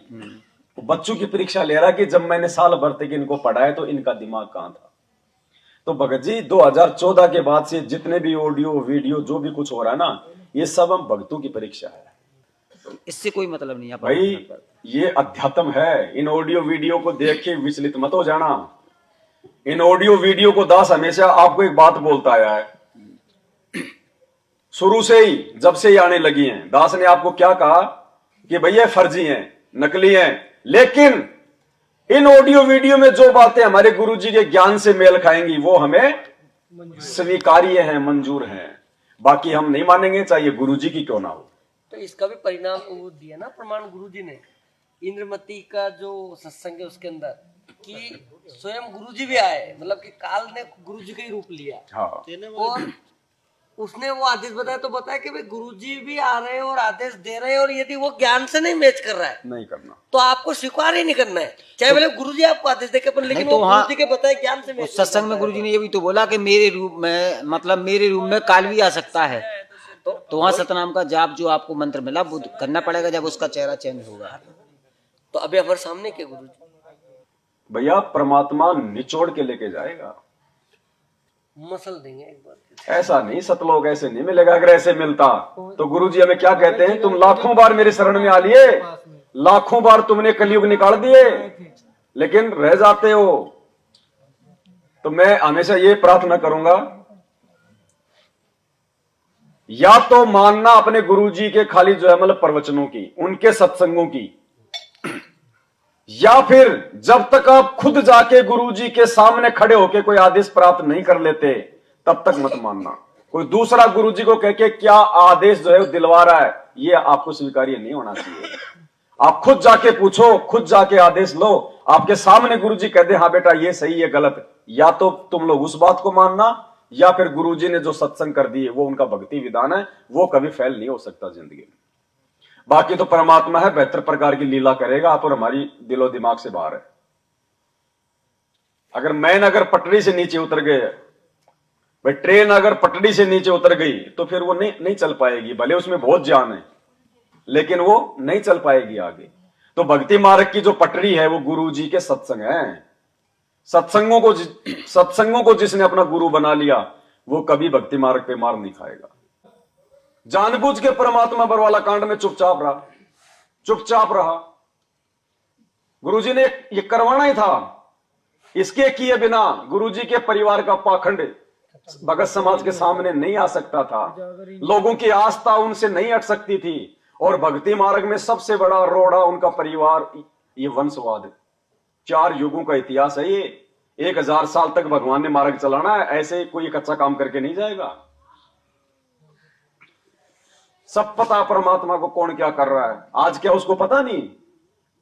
वो बच्चों की परीक्षा ले रहा है कि जब मैंने साल भर तक इनको पढ़ाया तो इनका दिमाग कहां था। तो भगत जी 2014 के बाद से जितने भी ऑडियो वीडियो जो भी कुछ हो रहा है ना, ये सब हम भक्तों की परीक्षा है। इससे कोई मतलब नहीं है भाई, ये अध्यात्म है। इन ऑडियो वीडियो को देख के विचलित मत हो जाना। इन ऑडियो वीडियो को दास हमेशा आपको एक बात बोलता आया है शुरू से ही, जब से ही आने लगी हैं। दास ने आपको क्या कहा कि भैया फर्जी हैं, नकली हैं, लेकिन इन ऑडियो वीडियो में जो बातें हमारे गुरुजी के ज्ञान से मेल खाएंगी वो हमें स्वीकार्य हैं, मंजूर हैं। बाकी हम नहीं मानेंगे, चाहे गुरुजी की क्यों ना हो। तो इसका भी परिणाम वो दिया ना प्रमाण गुरुजी ने, इंद्रमती का जो सत्संग है उसके अंदर, कि स्वयं गुरुजी भी आए, मतलब कि काल ने गुरुजी का ही रूप लिया। हाँ। और उसने वो आदेश बताया, तो बताया कि भाई गुरुजी भी आ रहे हैं और आदेश दे रहे हैं, और यदि वो ज्ञान से नहीं मैच कर रहा है नहीं करना, तो आपको स्वीकार ही नहीं करना है, चाहे भले गुरुजी आपको आदेश देके, पर लेकिन तो वो हाँ, गुरुजी के बताए ज्ञान से मैच। सत्संग में गुरुजी ने ये भी तो बोला कि मेरे रूप में, मतलब मेरे रूप में काल भी आ सकता है। तो वहाँ सतनाम का जाप जो आपको मंत्र मिला वो करना पड़ेगा जब उसका चेहरा चेंज होगा। तो अभी हमारे सामने क्या गुरुजी भैया परमात्मा निचोड़ के लेके जाएगा, मसल देंगे एक बार। ऐसा नहीं, सतलोक ऐसे नहीं मिलेगा। अगर ऐसे मिलता तो गुरुजी हमें क्या कहते हैं, तुम लाखों बार मेरे शरण में आ लिए, लाखों बार तुमने कलयुग निकाल दिए, लेकिन रह जाते हो। तो मैं हमेशा ये प्रार्थना करूंगा, या तो मानना अपने गुरुजी के खाली जो है मतलब प्रवचनों की, उनके सत्संगों की, या फिर जब तक आप खुद जाके गुरुजी के सामने खड़े होके कोई आदेश प्राप्त नहीं कर लेते तब तक मत मानना। कोई दूसरा गुरुजी को कह के क्या आदेश जो है वो दिलवा रहा है, ये आपको स्वीकार्य नहीं होना चाहिए। आप खुद जाके पूछो, खुद जाके आदेश लो, आपके सामने गुरुजी कह दे हाँ बेटा ये सही है गलत, या तो तुम लोग उस बात को मानना, या फिर गुरुजी ने जो सत्संग कर दिए वो उनका भक्ति विधान है, वो कभी फेल नहीं हो सकता जिंदगी में। बाकी तो परमात्मा है, बेहतर प्रकार की लीला करेगा, आप और हमारी दिलो दिमाग से बाहर है। अगर मैन अगर पटरी से नीचे उतर गए, भाई ट्रेन अगर पटरी से नीचे उतर गई तो फिर वो नहीं चल पाएगी, भले उसमें बहुत जान है लेकिन वो नहीं चल पाएगी आगे। तो भक्ति मार्ग की जो पटरी है वो गुरुजी के सत्संग है। सत्संगों को जिसने अपना गुरु बना लिया वो कभी भक्ति मार्ग पे मार नहीं खाएगा। जानबूझ के परमात्मा बरवाला कांड में चुपचाप रहा। गुरुजी ने ये करवाना ही था, इसके किए बिना गुरुजी के परिवार का पाखंड भगत समाज के सामने नहीं आ सकता था, लोगों की आस्था उनसे नहीं हट सकती थी। और भक्ति मार्ग में सबसे बड़ा रोड़ा उनका परिवार, ये वंशवाद, 4 युगों का इतिहास है ये। 1000 साल तक भगवान ने मार्ग चलाना है, ऐसे कोई एक अच्छा काम करके नहीं जाएगा। सब पता परमात्मा को कौन क्या कर रहा है, आज क्या उसको पता नहीं,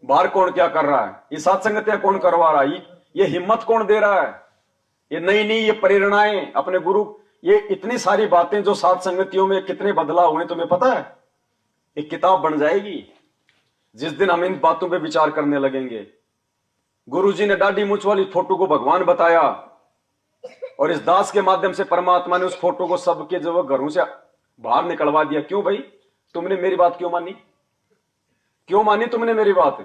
बाहर कौन क्या कर रहा है, ये सात संगतियां कौन करवा रहा है, ये हिम्मत कौन दे रहा है, ये नई ये प्रेरणाएं अपने गुरु, ये इतनी सारी बातें जो सात संगतियों में कितने बदलाव हुए तुम्हें पता है। एक किताब बन जाएगी जिस दिन हम इन बातों पे विचार करने लगेंगे। गुरुजी ने दाढ़ी मूंछ वाली फोटो को भगवान बताया और इस दास के माध्यम से परमात्मा ने उस फोटो को सबके जो घरों से बाहर निकलवा दिया। क्यों भाई, तुमने मेरी बात क्यों मानी तुमने मेरी बात,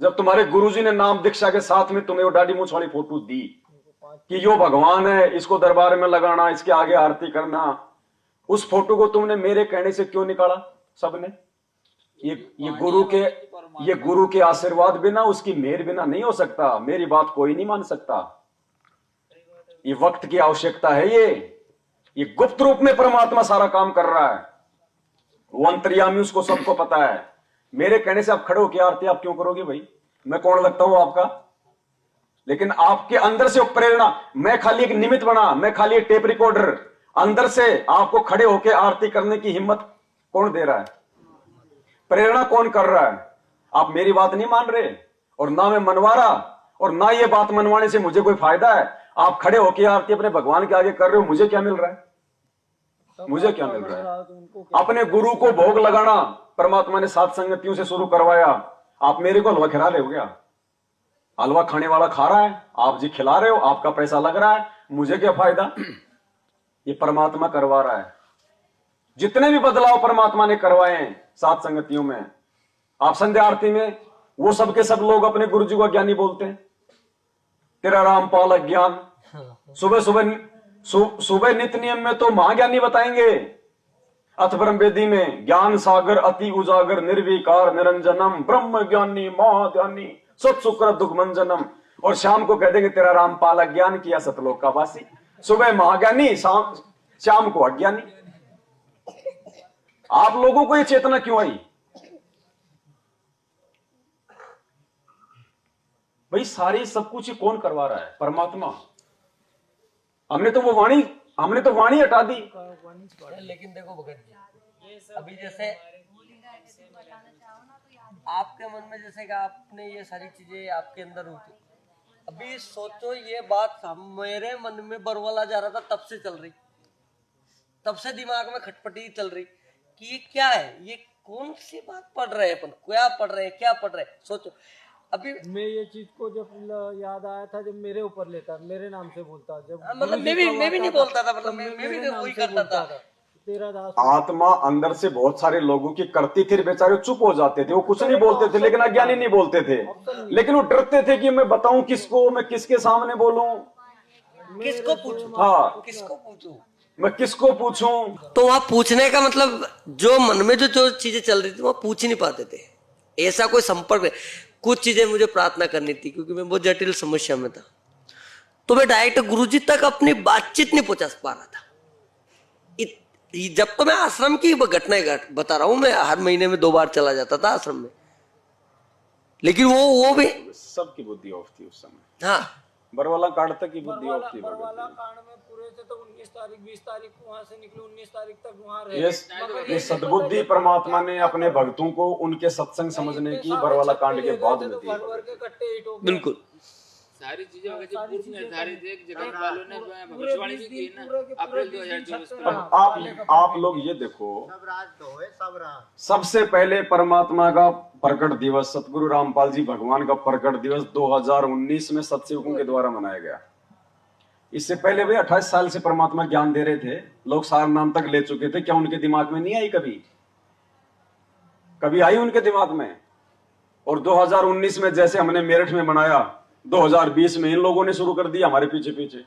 जब तुम्हारे गुरुजी ने नाम दीक्षा के साथ में तुम्हें वो दाढ़ी मूंछ वाली फोटो दी कि यो भगवान है, इसको दरबार में लगाना, इसके आगे आरती करना, उस फोटो को तुमने मेरे कहने से क्यों निकाला सबने? ये गुरु के आशीर्वाद बिना, उसकी मेहर बिना नहीं हो सकता। मेरी बात कोई नहीं मान सकता। ये वक्त की आवश्यकता है। ये गुप्त रूप में परमात्मा सारा काम कर रहा है, वो अंतर्यामी, उसको सबको पता है। मेरे कहने से आप खड़े होकर आरती आप क्यों करोगे भाई? मैं कौन लगता हूं आपका? लेकिन आपके अंदर से प्रेरणा, मैं खाली एक निमित्त बना, मैं खाली एक टेप रिकॉर्डर, अंदर से आपको खड़े होकर आरती करने की हिम्मत कौन दे रहा है? प्रेरणा कौन कर रहा है? आप मेरी बात नहीं मान रहे और ना मैं मनवा रहा, और ना ये बात मनवाने से मुझे कोई फायदा है। आप खड़े होकर आरती अपने भगवान के आगे कर रहे हो, मुझे क्या मिल रहा है? मुझे क्या मिल रहा है? अपने गुरु को भोग लगाना परमात्मा ने सात संगतियों से शुरू करवाया। आप मेरे को हलवा खिला रहे हो क्या? हलवा खाने वाला खा रहा है, आप जी खिला रहे हो, आपका पैसा लग रहा है, मुझे क्या फायदा? ये परमात्मा करवा रहा है। जितने भी बदलाव परमात्मा ने करवाए हैं सात संगतियों में, आप संध्या आरती में वो सब के सब लोग अपने गुरु जी को ज्ञानी बोलते हैं। तेरा रामपाल ज्ञान, सुबह नित्य नियम में तो महाज्ञानी बताएंगे। अथ ब्रह्म वेदी में ज्ञान सागर अति उजागर निर्विकार निरंजनम ब्रह्म ज्ञानी महाध्यानी सत्सुकर दुख मंजनम, और शाम को कह देंगे तेरा रामपाल ज्ञान किया सतलोक का वासी। सुबह महाज्ञानी, शाम को अज्ञानी। आप लोगों को ये चेतना क्यों आई? भाई सारी सब कुछ ही कौन करवा रहा है? परमात्मा। हमने तो वाणी हटा दी। लेकिन देखो भगत जी, अभी जैसे आपके मन में जैसे कि आपने ये सारी चीजें आपके अंदर होती, अभी सोचो ये बात मेरे मन में बरवाला जा रहा था, तब से चल रही, तब से दिमाग में खटपटी चल रही कि ये क्या है, ये कौन सी बात पढ़ रहे हैं अपन, क्या पढ़ रहे हैं, क्या पढ़ रहे हैं। सोचो अभी मैं ये चीज को जब याद आया था, जब मेरे ऊपर लेता, मेरे नाम से बोलता, जब मतलब मैं भी नहीं बोलता था, मतलब मैं भी वही करता था। तेरा दास आत्मा अंदर से बहुत सारे लोगों की करती थी, बेचारे चुप हो जाते थे, वो कुछ नहीं बोलते थे, लेकिन अज्ञानी नहीं बोलते थे, लेकिन वो डरते थे कि मैं बताऊं किसको, मैं किसके सामने बोलूं, किसको पूछूं, हाँ किसको पूछूं, मैं किसको पूछूं। तो वहां पूछने का मतलब जो मन में जो चीजें चल रही थी वहां पूछ ही नहीं पाते थे, ऐसा कोई संपर्क नहीं। कुछ चीजें मुझे प्रार्थना करनी थी क्योंकि मैं बहुत जटिल समस्या में था, तो मैं डायरेक्ट गुरुजी तक अपनी बातचीत नहीं पहुंचा पा रहा था। जब तो मैं आश्रम की घटनाएं बता रहा हूं, मैं हर महीने में 2 बार चला जाता था आश्रम में, लेकिन वो भी सबकी बुद्धि ऑफ थी उस समय। हाँ, बरवाला कांड तक की बुद्धि ऑफ थी। बरवाला कांड में पूरे से तो 19 तारीख 20 तारीख को वहां से निकले, 19 तारीख तक वहां रहे। ये सद्बुद्धि परमात्मा ने अपने भक्तों को उनके सत्संग समझने की बरवाला कांड के बाद में दी। बिल्कुल सारी चीजें पूर्व निर्धारित है, जगत वालों ने भविष्यवाणी भी की ना अप्रैल 2024 में। आप लोग ये देखो, सबसे पहले परमात्मा का प्रकट दिवस, सतगुरु रामपाल जी भगवान का प्रकट दिवस 2019 में सत्संगों के द्वारा मनाया गया। इससे पहले वे 28 साल से परमात्मा ज्ञान दे रहे थे, लोग सार नाम तक ले चुके थे। क्या उनके दिमाग में नहीं आई? कभी आई उनके दिमाग में? और 2019 में जैसे हमने मेरठ में मनाया, 2020 में इन लोगों ने शुरू कर दिया हमारे पीछे पीछे।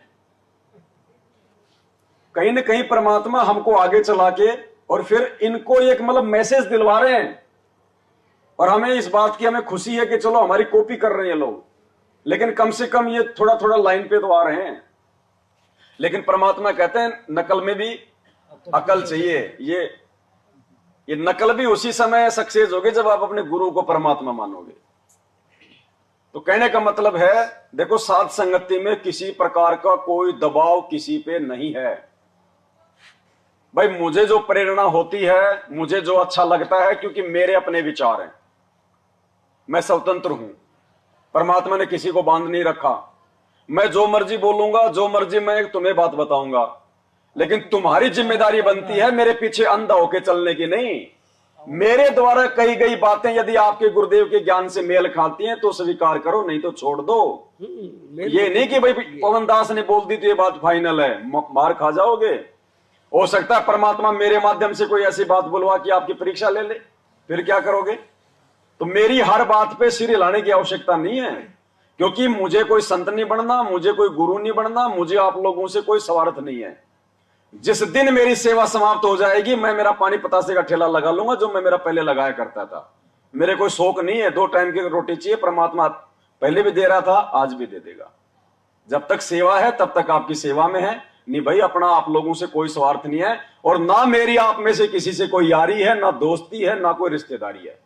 कहीं ना कहीं परमात्मा हमको आगे चला के और फिर इनको एक मतलब मैसेज दिलवा रहे हैं, और हमें इस बात की हमें खुशी है कि चलो हमारी कॉपी कर रहे हैं लोग, लेकिन कम से कम ये थोड़ा थोड़ा लाइन पे तो आ रहे हैं। लेकिन परमात्मा कहते हैं नकल में भी अकल चाहिए। ये नकल भी उसी समय सक्सेस होगी जब आप अपने गुरु को परमात्मा मानोगे। तो कहने का मतलब है, देखो साध संगति में किसी प्रकार का कोई दबाव किसी पे नहीं है। भाई मुझे जो प्रेरणा होती है, मुझे जो अच्छा लगता है, क्योंकि मेरे अपने विचार हैं, मैं स्वतंत्र हूं। परमात्मा ने किसी को बांध नहीं रखा। मैं जो मर्जी बोलूंगा, जो मर्जी मैं तुम्हें बात बताऊंगा, लेकिन तुम्हारी जिम्मेदारी बनती है मेरे पीछे अंधा होके चलने की नहीं। मेरे द्वारा कही गई बातें यदि आपके गुरुदेव के ज्ञान से मेल खाती हैं तो स्वीकार करो, नहीं तो छोड़ दो। ये नहीं कि भाई पवन दास ने बोल दी तो ये बात फाइनल है, मार खा जाओगे। हो सकता है परमात्मा मेरे माध्यम से कोई ऐसी बात बुलवा कि आपकी परीक्षा ले ले, फिर क्या करोगे? तो मेरी हर बात पे सिर हिलाने की आवश्यकता नहीं है, क्योंकि मुझे कोई संत नहीं बनना, मुझे कोई गुरु नहीं बनना, मुझे आप लोगों से कोई स्वार्थ नहीं है। जिस दिन मेरी सेवा समाप्त हो जाएगी, मैं मेरा पानी पतासे का ठेला लगा लूंगा जो मैं मेरा पहले लगाया करता था। मेरे कोई शौक नहीं है, 2 टाइम की रोटी चाहिए, परमात्मा पहले भी दे रहा था, आज भी दे देगा। जब तक सेवा है तब तक आपकी सेवा में है। नहीं भाई, अपना आप लोगों से कोई स्वार्थ नहीं है, और ना मेरी आप में से किसी से कोई यारी है, ना दोस्ती है, ना कोई रिश्तेदारी है,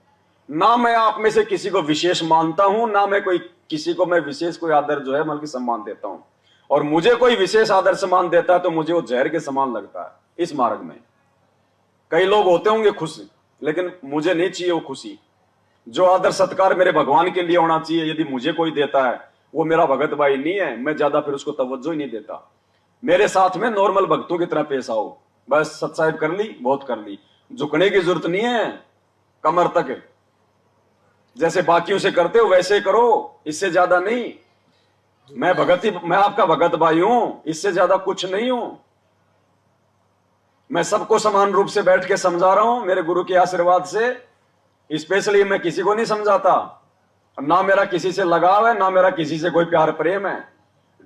ना मैं आप में से किसी को विशेष मानता हूं, ना मैं कोई किसी को मैं विशेष कोई आदर जो है बल्कि सम्मान देता हूं। और मुझे कोई विशेष आदर सम्मान देता है तो मुझे वो जहर के समान लगता है। इस मार्ग में कई लोग होते होंगे खुश, लेकिन मुझे नहीं चाहिए वो खुशी। जो आदर सत्कार मेरे भगवान के लिए होना चाहिए, यदि मुझे कोई देता है वो मेरा भगत भाई नहीं है, मैं ज्यादा फिर उसको तवज्जो ही नहीं देता। मेरे साथ में नॉर्मल भक्तों की तरह पेश आओ, बस सत्साहिब कर ली, बहुत कर ली, झुकने की जरूरत नहीं है, कमर तक जैसे बाकियों से करते हो वैसे करो, इससे ज्यादा नहीं। मैं आपका भगत भाई हूं, इससे ज्यादा कुछ नहीं हूं। मैं सबको समान रूप से बैठ के समझा रहा हूं मेरे गुरु के आशीर्वाद से। स्पेशली मैं किसी को नहीं समझाता, ना मेरा किसी से लगाव है, ना मेरा किसी से कोई प्यार प्रेम है।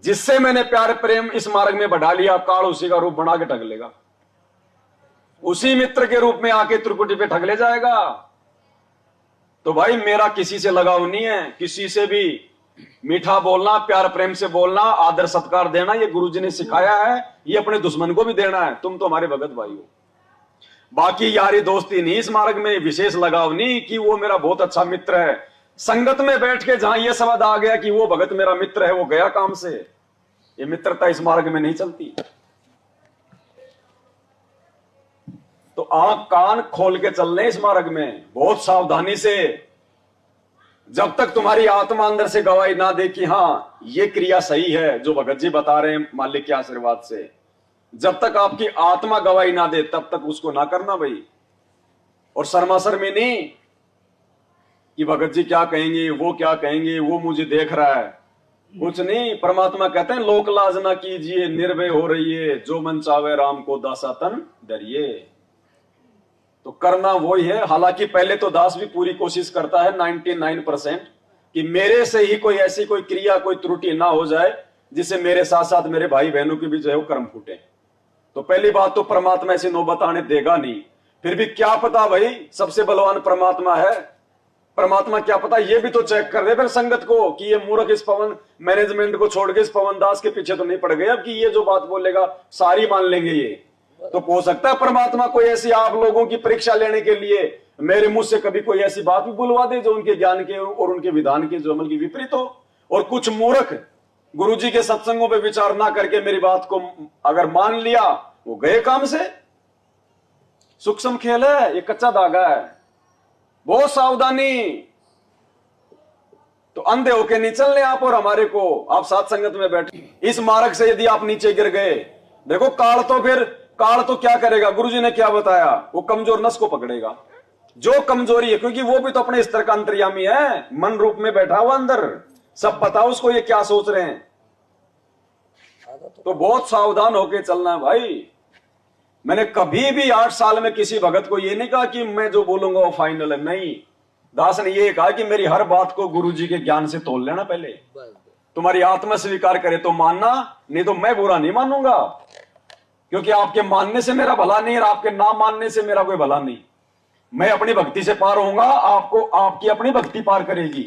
जिससे मैंने प्यार प्रेम इस मार्ग में बढ़ा लिया, काल उसी का रूप बना के ठग लेगा, उसी मित्र के रूप में आके त्रिकुटी पे ठग ले जाएगा। तो भाई मेरा किसी से लगाव नहीं है, किसी से भी मीठा बोलना, प्यार प्रेम से बोलना, आदर सत्कार देना, ये गुरुजी ने सिखाया है, ये अपने दुश्मन को भी देना है। तुम तो हमारे भगत भाई हो। बाकी यारी दोस्ती नहीं, इस मार्ग में विशेष लगाव नहीं कि वो मेरा बहुत अच्छा मित्र है। संगत में बैठ के जहां ये शब्द आ गया कि वो भगत मेरा मित्र है, वो गया काम से। ये मित्रता इस मार्ग में नहीं चलती। तो आंख कान खोल के चलने इस मार्ग में, बहुत सावधानी से। जब तक तुम्हारी आत्मा अंदर से गवाही ना दे कि हाँ ये क्रिया सही है जो भगत जी बता रहे हैं मालिक के आशीर्वाद से, जब तक आपकी आत्मा गवाही ना दे तब तक उसको ना करना भाई। और शर्माशर में नहीं कि भगत जी क्या कहेंगे, वो क्या कहेंगे, वो मुझे देख रहा है, कुछ नहीं। परमात्मा कहते हैं लोक लाज ना कीजिए, निर्भय हो रहिए, जो मन चावे राम को दासा तन डरिए। तो करना वही है। हालांकि पहले तो दास भी पूरी कोशिश करता है 99% कि मेरे से ही कोई ऐसी कोई क्रिया, कोई त्रुटि ना हो जाए जिससे मेरे साथ साथ मेरे भाई बहनों की भी जो है वो कर्म फूटे। तो पहली बात तो परमात्मा ऐसी नौबत आने देगा नहीं। फिर भी क्या पता भाई, सबसे बलवान परमात्मा है। परमात्मा क्या पता ये भी तो चेक कर दे फिर संगत को कि ये मूर्ख इस पवन मैनेजमेंट को छोड़ के इस पवन दास के पीछे तो नहीं पड़ गए अब कि ये जो बात बोलेगा सारी मान लेंगे। ये तो हो सकता है परमात्मा कोई ऐसी आप लोगों की परीक्षा लेने के लिए मेरे मुंह से कभी कोई ऐसी बात भी बुलवा दे जो उनके ज्ञान के और उनके विधान के जो अमल की विपरीत हो। और कुछ मूर्ख गुरुजी के सत्संगों पे विचार ना करके मेरी बात को अगर मान लिया, वो गए काम से। सूक्ष्म खेल है, ये कच्चा धागा है, बहुत सावधानी। तो अंधे होके नहीं चलने आप और हमारे को। आप साथ संगत में बैठे इस मार्ग से यदि आप नीचे गिर गए, देखो काल तो क्या करेगा, गुरुजी ने क्या बताया, वो कमजोर नस को पकड़ेगा। जो कमजोरी है, क्योंकि वो भी तो अपने स्तर का अंतर्यामी है, मन रूप में बैठा हुआ अंदर, सब पता उसको ये क्या सोच रहे हैं। तो बहुत सावधान होके चलना है भाई। मैंने कभी भी 8 साल में किसी भगत को ये नहीं कहा कि मैं जो बोलूंगा वो फाइनल है, नहीं। दास ने ये कहा कि मेरी हर बात को गुरुजी के ज्ञान से तोल लेना पहले। तुम्हारी आत्मा स्वीकार करे तो मानना, नहीं तो मैं बुरा नहीं मानूंगा, क्योंकि आपके मानने से मेरा भला नहीं और आपके ना मानने से मेरा कोई भला नहीं। मैं अपनी भक्ति से पार होऊंगा, आपको आपकी अपनी भक्ति पार करेगी।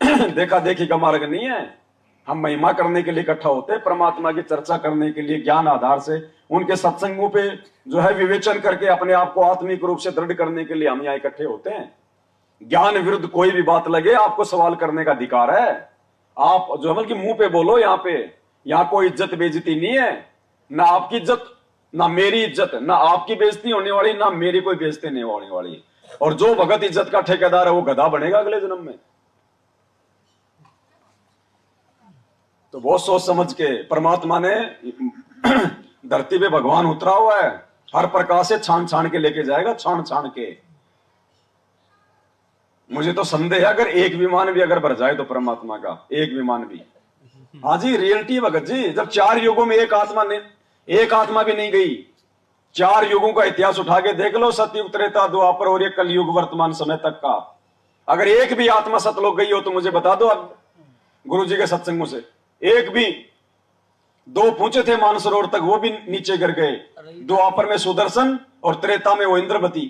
देखा देखी का मार्ग नहीं है। हम महिमा करने के लिए इकट्ठा होते हैं, परमात्मा की चर्चा करने के लिए, ज्ञान आधार से उनके सत्संगों पे जो है विवेचन करके अपने आप को आत्मिक रूप से दृढ़ करने के लिए हम यहाँ इकट्ठे होते हैं। ज्ञान विरुद्ध कोई भी बात लगे, आपको सवाल करने का अधिकार है। आप जो है कि मुंह पे बोलो, यहाँ कोई इज्जत बेइज्जती नहीं है, ना आपकी इज्जत ना मेरी इज्जत, ना आपकी बेइज्जती होने वाली, ना मेरी कोई बेइज्जती नहीं होने वाली। और जो भगत इज्जत का ठेकेदार है वो गधा बनेगा अगले जन्म में। तो बहुत सोच समझ के परमात्मा ने धरती पे भगवान उतरा हुआ है, हर प्रकार से छान छान के लेके जाएगा, छान छान के। मुझे तो संदेह है अगर एक विमान भी अगर भर जाए तो परमात्मा का एक विमान भी। हाँ जी, रियलिटी भगत जी। जब 4 युगों में एक आत्मा भी नहीं गई, 4 युगों का इतिहास उठा के देख लो, सतयुग, त्रेता, द्वापर और ये कलयुग वर्तमान समय तक का। अगर एक भी आत्मा सतलोक गई हो तो मुझे बता दो गुरु जी के सत्संगों से। एक भी, 2 पूछे थे मानसरोवर तक, वो भी नीचे गिर गए। द्वापर में सुदर्शन और त्रेता में वो इंद्रमती।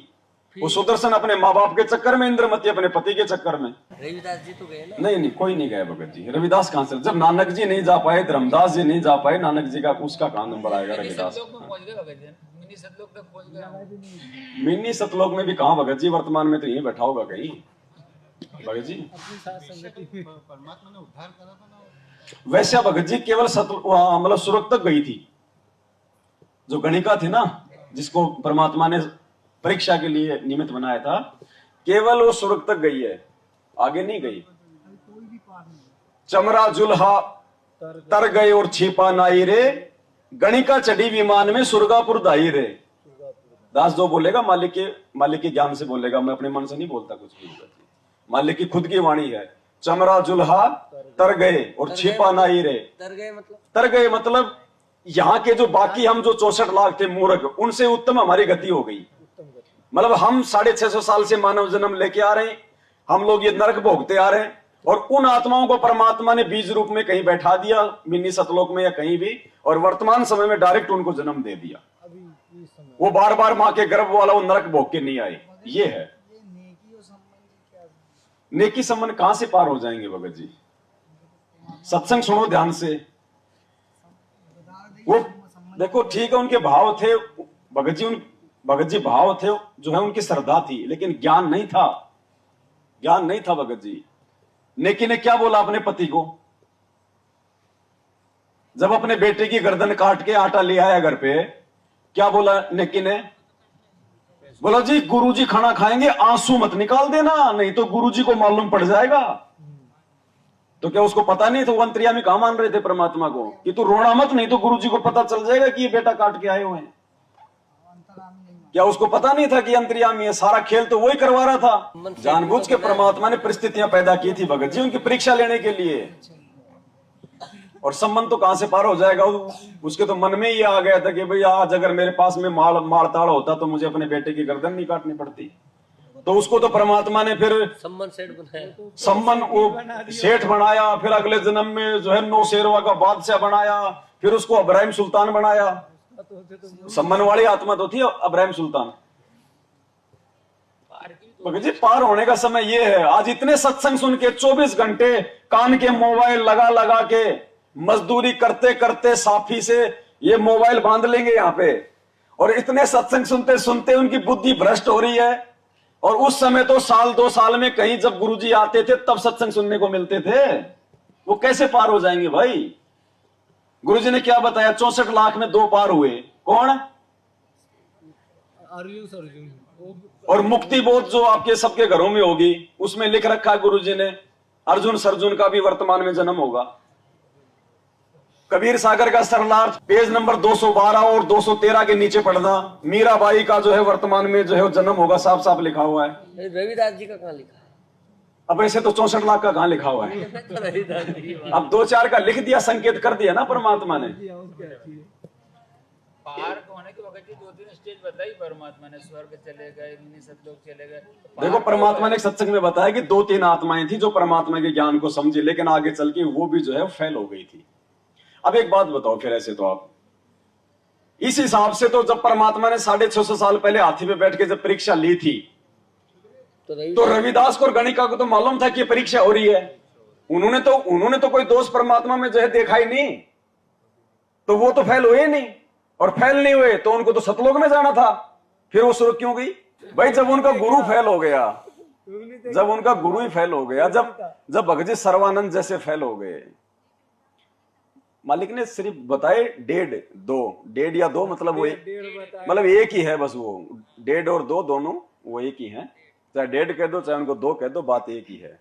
वो सुदर्शन अपने माँ बाप के चक्कर में, इंद्रमती अपने पति के चक्कर में। रविदास जी तो गए ना? नहीं, कोई नहीं गया भगत जी। रविदास कहां से, जब नानक जी नहीं जा पाए, धर्मदास जी नहीं जा पाए, नानक जी का उसका कहां नंबर आएगा। रविदास मिनी सतलोक तक पहुंच गया। मिनी सतलोक में भी कहां भगत जी, वर्तमान में तो यहीं बैठा होगा कहीं भगत जी। परमात्मा ने उद्धार करा था ना। वैसे भगत जी केवल मतलब सुरग तक गई थी। जो गणिका थी ना, जिसको परमात्मा ने परीक्षा के लिए निमित्त बनाया था, केवल वो सुरग तक गई है, आगे नहीं गई। चमरा जुल्हा तर गए और छिपा नाई रे, गणिका चढ़ी विमान में सुरगापुर दाई रे। दास जो बोलेगा मालिक के ज्ञान से बोलेगा, मैं अपने मन से नहीं बोलता कुछ भी। मालिक की खुद की वाणी है। चमरा जुल्हा तर गए और छिपा नाई रे। तर गए मतलब यहाँ के जो बाकी हम जो 64 लाख थे मूर्ख, उनसे उत्तम हमारी गति हो गई। मतलब हम 650 साल से मानव जन्म लेके आ रहे हैं, हम लोग ये नरक भोगते आ रहे हैं, और उन आत्माओं को परमात्मा ने बीज रूप में कहीं बैठा दिया, मिनी सतलोक में या कहीं भी, और वर्तमान समय में डायरेक्ट उनको जन्म दे दिया। वो बार बार माँ के गर्भ वाला वो नरक भोग के नहीं आए। ये है नेकी संबंध कहां से पार हो जाएंगे भगत जी। सत्संग सुनो ध्यान से। वो देखो ठीक है, उनके भाव थे भगत जी, भगत जी भाव थे, जो है उनकी श्रद्धा थी, लेकिन ज्ञान नहीं था, ज्ञान नहीं था भगत जी। नेकी ने क्या बोला अपने पति को, जब अपने बेटे की गर्दन काट के आटा ले आया घर पे, क्या बोला नेकी ने? बोला जी गुरुजी खाना खाएंगे, आंसू मत निकाल देना, नहीं तो गुरुजी को मालूम पड़ जाएगा। तो क्या उसको पता नहीं था? वो अंतर्यामी कहां मान रहे थे परमात्मा को कि तू रोना मत, नहीं तो गुरुजी को पता चल जाएगा कि ये बेटा काट के आए हुए हैं। क्या उसको पता नहीं था कि अंतर्यामी है? सारा खेल तो वही करवा रहा था। जानबूझ के परमात्मा ने परिस्थितियां पैदा की थी भगत जी उनकी परीक्षा लेने के लिए। और संबंध तो कहां से पार हो जाएगा? उसके तो मन में ही आ गया था कि भाई आज अगर मेरे पास में माड़ताड़ होता तो मुझे अपने बेटे की गर्दन नहीं काटनी पड़ती। तो उसको तो परमात्मा ने फिर सम्मन सेठ बनाया, सम्मन वो सेठ बनाया, फिर अगले जन्म में जो है नौ शेरवा का बादशाह बनाया, फिर उसको अब्राहिम सुल्तान बनाया। सम्मन वाली आत्मा तो थी अब्राहिम सुल्तान। भगत जी पार होने का समय ये है। आज इतने सत्संग सुन के 24 घंटे कान के मोबाइल लगा लगा के मजदूरी करते करते साफी से ये मोबाइल बांध लेंगे यहाँ पे, और इतने सत्संग सुनते सुनते उनकी बुद्धि भ्रष्ट हो रही है। और उस समय तो साल 2 साल में कहीं जब गुरुजी आते थे तब सत्संग सुनने को मिलते थे। वो कैसे पार हो जाएंगे भाई? गुरुजी ने क्या बताया? 64 लाख में 2 पार हुए। कौन? अर्जुन। और मुक्ति बोध जो आपके सबके घरों में होगी उसमें लिख रखा है गुरुजी ने, अर्जुन सर्जुन का भी वर्तमान में जन्म होगा। कबीर सागर का सरलार्थ पेज नंबर 212 और 213 के नीचे पढ़ना, मीराबाई का जो है वर्तमान में जो है जन्म होगा, साफ साफ लिखा हुआ है। रविदास जी का कहाँ लिखा है? अब ऐसे तो 64 लाख का कहां लिखा हुआ है? अब 2-4 का लिख दिया, संकेत कर दिया ना परमात्मा ने। पार होने के वक्त 2-3 स्टेज बताई परमात्मा ने, स्वर्ग चले गए, सतलोक चले गए। देखो परमात्मा ने सत्संग में बताया कि 2-3 आत्माएं थी जो परमात्मा के ज्ञान को समझी, लेकिन आगे चल के वो भी जो है फेल हो गई थी। अब एक बात बताओ फिर, ऐसे तो आप इस हिसाब से तो जब परमात्मा ने 650 साल पहले हाथी पे बैठ के जब परीक्षा ली थी तो रविदास को और गणिका को तो मालूम था कि परीक्षा हो रही है। उन्होंने तो कोई दोष परमात्मा में जो है देखा ही नहीं, तो वो तो फेल हुए नहीं। और फेल नहीं हुए तो उनको तो सतलोक में जाना था, फिर वो शुरू क्यों गई भाई? जब उनका गुरु फेल हो गया, जब उनका गुरु ही फेल हो गया, जब भगत जी सर्वानंद जैसे फेल हो गए, मालिक ने सिर्फ बताए 1.5 या 2 मतलब वो मतलब एक ही है बस। वो 1.5 और 2 दोनों वो एक ही है, चाहे 1.5 कह दो चाहे उनको 2 कह दो, बात एक ही है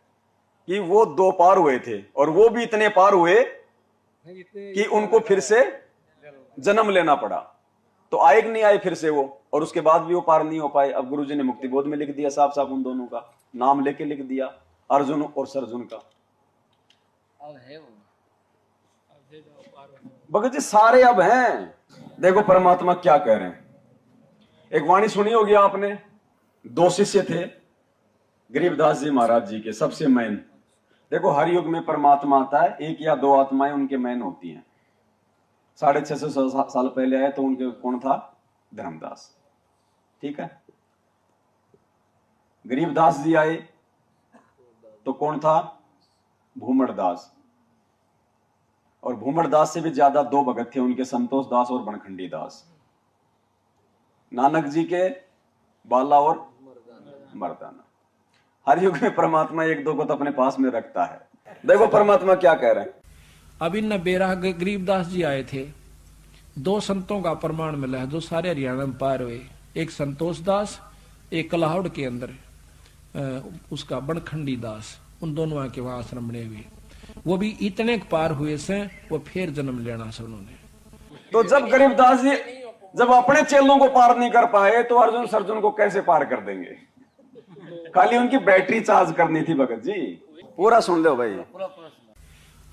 कि वो 2 पार हुए थे। और वो भी इतने पार हुए कि उनको फिर से जन्म लेना पड़ा। तो आए कि नहीं आए फिर से वो, और उसके बाद भी वो पार नहीं हो पाए। अब गुरुजी ने मुक्ति बोध में लिख दिया साफ साफ, उन दोनों का नाम लेके लिख दिया, अर्जुन और सर्जुन का। अब है वो भगत जी सारे अब हैं। देखो परमात्मा क्या कह रहे हैं। एक वाणी सुनी होगी आपने, 2 शिष्य थे गरीबदास जी महाराज जी के, सबसे मैन। देखो हर युग में परमात्मा आता है, 1 या 2 आत्माएं उनके मैन होती हैं। 650 साल पहले आए तो उनके कौन था? धर्मदास, ठीक है। गरीबदास जी आए तो कौन था? भूमड़दास। और भूमड़दास से भी ज्यादा 2 भगत थे उनके, संतोष दास और बनखंडी दास। नानक जी के बाला और मर्दाना। हर युग में परमात्मा 1-2 को तो अपने पास में रखता है। देखो परमात्मा क्या कह रहे हैं। अब इन बेराह गरीबदास जी आए थे, 2 संतों का प्रमाण मिला है जो सारे हरियाणा में पार हुए। एक संतोष दास, एक कलाहौड़ के अंदर उसका बनखंडी दास, उन दोनों के वहां आश्रम बने हुए। वो भी इतने पार हुए से वो फिर जन्म लेना से उन्होंने। तो जब गरीबदास जी जब अपने चेलों को पार नहीं कर पाए तो अर्जुन सर्जुन को कैसे पार कर देंगे? खाली उनकी बैटरी चार्ज करनी थी भगत जी। पूरा सुन लो भाई।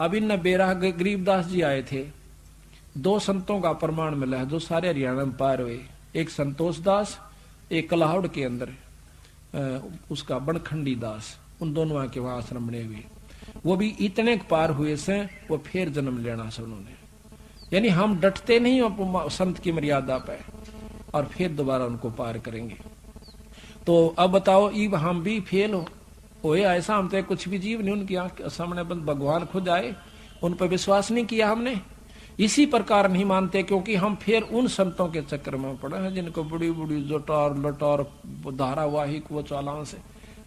अब इन बेराह गरीबदास जी आए थे, 2 संतों का प्रमाण मिला है जो सारे हरियाणा में पार हुए। एक संतोष दास, एक कलाहौड़ के अंदर उसका बनखंडी दास, उन दोनों के वहां आश्रम बने हुए। वो भी इतने पार हुए से वो फिर जन्म लेना से उन्होंने। यानी हम डटते नहीं हो संत की मर्यादा पे और फिर दोबारा उनको पार करेंगे। तो अब बताओ, इब हम भी फेल होए ऐसा? हम तो कुछ भी जीव नहीं, उनकी आंख सामने भगवान खुद आए, उन पर विश्वास नहीं किया हमने इसी प्रकार नहीं मानते, क्योंकि हम फिर उन संतों के चक्कर में पड़े हैं जिनको बड़ी बड़ी जटार लटार धारावाहिक वो चालान से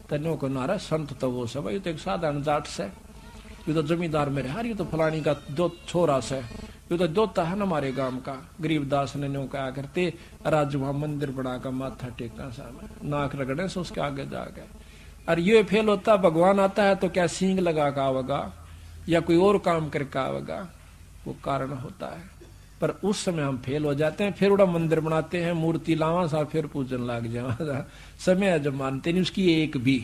तनों को नारा संत तो वो सब, ये तो एक साधारण जाट से, ये तो जमींदार मेरे हार, ये तो फलानी का दो छोरा से, ये तो दोता है ना हमारे गांव का। गरीबदास ने नो क्या करते, राज वहां मंदिर बड़ा का माथा टेका सा नाक रगड़े से उसके आगे जाके, और ये फेल होता भगवान आता है तो क्या सींग लगा का आवेगा या कोई और काम करके आवेगा, वो कारण होता है। पर उस समय हम फेल हो जाते हैं, फिर उड़ा मंदिर बनाते हैं, मूर्ति लावा सा, फिर पूजन लाग जावा, समय जब मानते नहीं उसकी एक भी।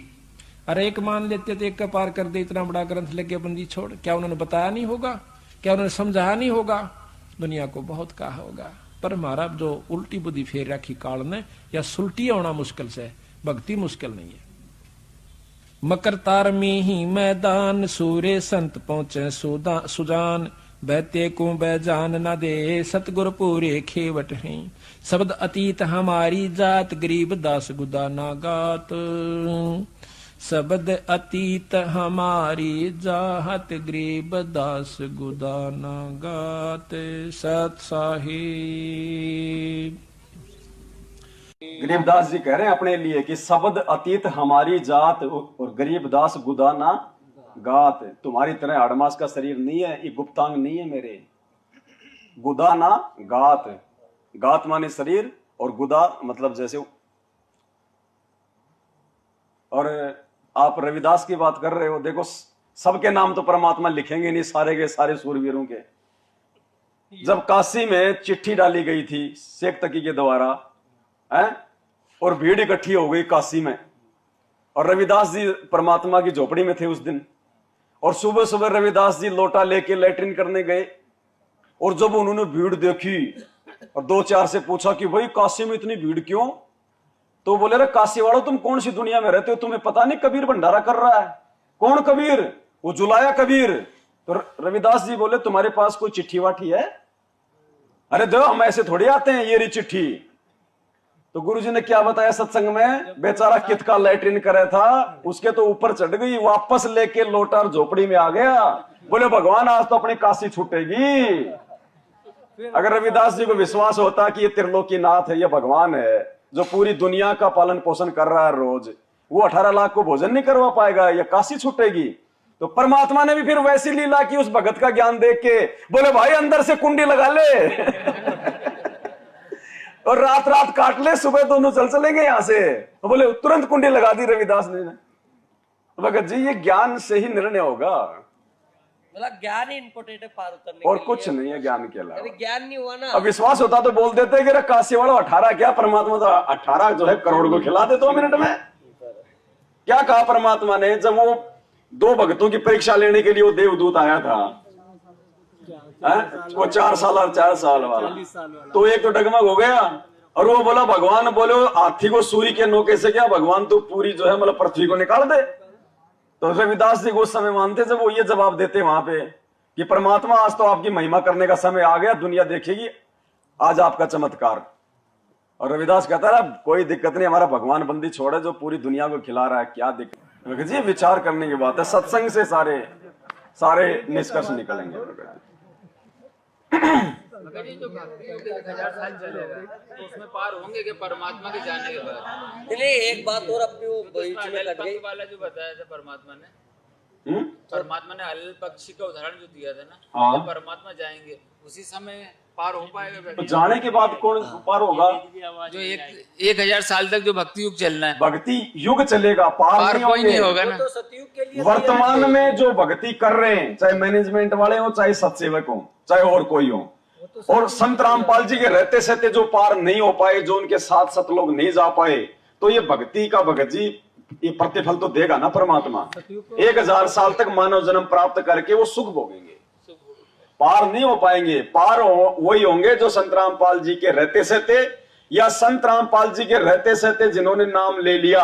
अरे एक मान लेते तो एक का पार कर दे, इतना बड़ा ग्रंथ लेके बंदी छोड़, क्या उन्होंने बताया नहीं होगा, क्या उन्होंने समझाया नहीं होगा, दुनिया को बहुत कहा होगा। पर हमारा जो उल्टी बुद्धि फेर रखी काल ने, या सुलटी होना मुश्किल से, भक्ति मुश्किल नहीं है। मकर तार में ही मैदान, सूर्य संत पहुंचे सुजान, बहते को बैजान न दे, सतगुर पूरे खेवट हैं, शब्द अतीत हमारी जात, गरीब दास गुदा ना गात। शब्द अतीत हमारी जात, गरीब दास गुदा ना गात। सत साहिब। गरीबदास जी कह रहे हैं अपने लिए कि शब्द अतीत हमारी जात और गरीबदास गुदाना गात। तुम्हारी तरह आड़मास का शरीर नहीं है, ये गुप्तांग नहीं है मेरे। गुदाना गात, गात माने शरीर और गुदा मतलब जैसे। और आप रविदास की बात कर रहे हो, देखो सबके नाम तो परमात्मा लिखेंगे नहीं, सारे के सारे सूरवीरों के। जब काशी में चिट्ठी डाली गई थी शेख तकी के द्वारा है, और भीड़ इकट्ठी हो गई काशी में, और रविदास जी परमात्मा की झोपड़ी में थे उस दिन, और सुबह सुबह रविदास जी लोटा लेके लैट्रिन करने गए, और जब उन्होंने भीड़ देखी और दो चार से पूछा कि भाई काशी में इतनी भीड़ क्यों, तो बोले रे काशी वालों तुम कौन सी दुनिया में रहते हो, तुम्हें पता नहीं कबीर भंडारा कर रहा है। कौन कबीर? वो जुलाया कबीर। तो रविदास जी बोले तुम्हारे पास कोई चिट्ठी वाठी है? अरे दो, हम ऐसे थोड़ी आते हैं, ये रही चिट्ठी। तो गुरुजी ने क्या बताया सत्संग में, बेचारा कित का लैट्रिन करे था, उसके तो ऊपर चढ़ गई, वापस लेके लोटार झोपड़ी में आ गया। बोले भगवान आज तो अपनी काशी छूटेगी। अगर रविदास जी को विश्वास होता कि ये त्रिलोकी नाथ है, ये भगवान है जो पूरी दुनिया का पालन पोषण कर रहा है रोज, वो 18 लाख को भोजन नहीं करवा पाएगा, ये काशी छूटेगी। तो परमात्मा ने भी फिर वैसी लीला की उस भगत का ज्ञान देख के, बोले भाई अंदर से कुंडी लगा ले और रात रात काट ले, सुबह दोनों चल चलेंगे यहां से। तो बोले तुरंत कुंडी लगा दी रविदास ने। तो भगत जी ये ज्ञान से ही निर्णय होगा, मतलब ज्ञान ही इंपोर्टेंट है पार उतरने और के कुछ लिए। नहीं है ज्ञान के अलावा। ज्ञान नहीं हुआ ना, अब विश्वास होता तो बोल देते कि काशी वाला 18 क्या, परमात्मा तो 18 जो है करोड़ को खिला दे 2 मिनट में। क्या कहा परमात्मा ने, जब वो 2 भक्तों की परीक्षा लेने के लिए वो देवदूत आया था, वो 4 साल और 4 साल वाला, तो एक तो डगमग हो गया, और वो बोला भगवान, बोले हाथी को सूर्य के नोके से क्या, भगवान तो पूरी जो है मतलब पृथ्वी को निकाल दे। तो रविदास जी को उस समय मानते जब वो ये जवाब देते वहां पे कि परमात्मा आज तो आपकी महिमा करने का समय आ गया, दुनिया देखेगी आज आपका चमत्कार। और रविदास कहता है कोई दिक्कत नहीं, हमारा भगवान बंदी छोड़े जो पूरी दुनिया को खिला रहा है, क्या दिक्कत। जी विचार करने की बात है, सत्संग से सारे निष्कर्ष निकलेंगे। मगर ये जो भक्ति योग 1000 साल चलेगा तो उसमें पार होंगे कि परमात्मा के जाने के बाद। चलिए एक बात और अपनी वो बीच में लग गई वाला जो बताया था परमात्मा ने, ने हल पक्षी का उदाहरण जो दिया था ना, हाँ। तो परमात्मा जाएंगे उसी समय पार हो पाएगा। तो जाने के बाद कौन पार होगा? जो 1000 साल तक जो भक्ति युग चलना है, भक्ति युग चलेगा, पार कोई नहीं होगा ना। तो सतयुग के लिए वर्तमान में जो भक्ति कर रहे हैं, चाहे मैनेजमेंट वाले हो, चाहे सत्सेवक हो, चाहे और कोई हो, और संत रामपाल जी के रहते सहते जो पार नहीं हो पाए, जो उनके साथ सत लोग नहीं जा पाए, तो ये भक्ति का भगत जी ये प्रतिफल तो देगा ना परमात्मा। 1000 साल तक मानव जन्म प्राप्त करके वो सुख भोगेंगे, पार नहीं हो पाएंगे। पार वही होंगे जो संत रामपाल जी के रहते सहते, या संत रामपाल जी के रहते सहते जिन्होंने नाम ले लिया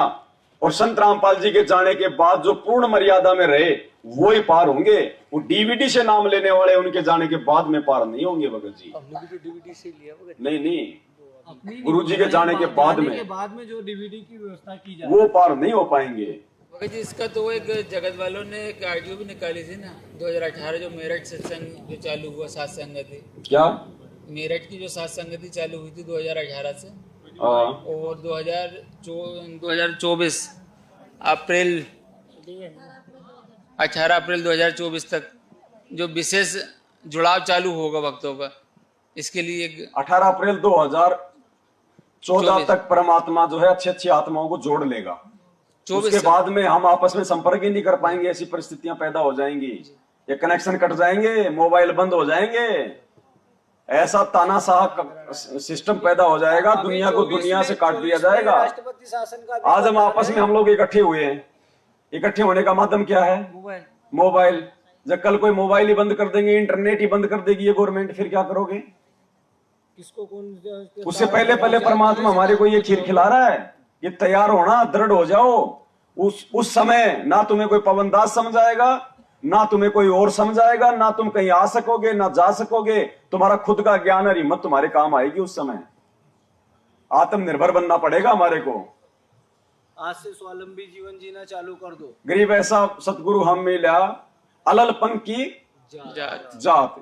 और संत रामपाल जी के जाने के बाद जो पूर्ण मर्यादा में रहे, वो ही पार होंगे। वो डीवीडी से नाम लेने वाले उनके जाने के बाद में पार नहीं होंगे भगत जी। डीवीडी से लिया नहीं, गुरु जी के जाने के बाद में जो डीवीडी की व्यवस्था की जाए वो पार नहीं हो पाएंगे। जी इसका तो एक जगत वालों ने एक आरटीओ भी निकाली थी ना 2018 जो मेरठ सत्संग जो चालू हुआ सात संगति, क्या मेरठ की जो सात संगति चालू हुई थी 2018 से और 2024 अप्रैल 18 अप्रैल 2024 तक जो विशेष जुड़ाव चालू होगा भक्तों का, इसके लिए 18 अप्रैल 2014 तक परमात्मा जो है अच्छी अच्छी आत्माओं को जोड़ लेगा। उसके बाद में हम आपस में संपर्क ही नहीं कर पाएंगे, ऐसी परिस्थितियां पैदा हो जाएंगी, ये कनेक्शन कट जाएंगे, मोबाइल बंद हो जाएंगे, ऐसा तानाशाह सिस्टम पैदा हो जाएगा, दुनिया को दुनिया से काट दिया जाएगा। राष्ट्रपति शासन का आज हम आपस में हम लोग इकट्ठे हुए हैं, इकट्ठे होने का माध्यम क्या है? मोबाइल। जब कल कोई मोबाइल ही बंद कर देंगे, इंटरनेट ही बंद कर देगी ये गवर्नमेंट, फिर क्या करोगे? किसको कौन उससे पहले पहले परमात्मा हमारे को ये खीर खिला रहा है, ये तैयार होना, दृढ़ हो जाओ। उस समय ना तुम्हें कोई पवनदास समझाएगा, ना तुम्हें कोई और समझाएगा, ना तुम कहीं आ सकोगे ना जा सकोगे, तुम्हारा खुद का ज्ञान और हिम्मत तुम्हारे काम आएगी। उस समय आत्मनिर्भर बनना पड़ेगा हमारे को। आज से स्वावलंबी जीवन जीना चालू कर दो। गरीब ऐसा सतगुरु हम मिला, अलल पंख की जात।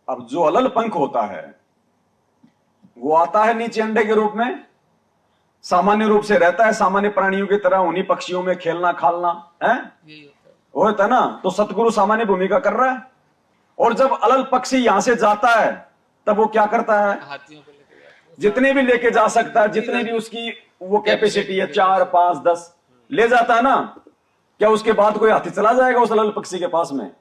अब जो अलल पंख होता है वो आता है नीचे अंडे के रूप में, सामान्य रूप से रहता है सामान्य प्राणियों की तरह, उन्हीं पक्षियों में खेलना खालना है, वो होता है ना। तो सतगुरु सामान्य भूमिका कर रहा है, और जब अलल पक्षी यहां से जाता है तब वो क्या करता है? हाथियों को लेकर जितने भी लेके जा सकता है, जितने भी उसकी वो कैपेसिटी है, 4, 5, 10 ले जाता है ना। क्या उसके बाद कोई हाथी चला जाएगा उस अलल पक्षी के पास में?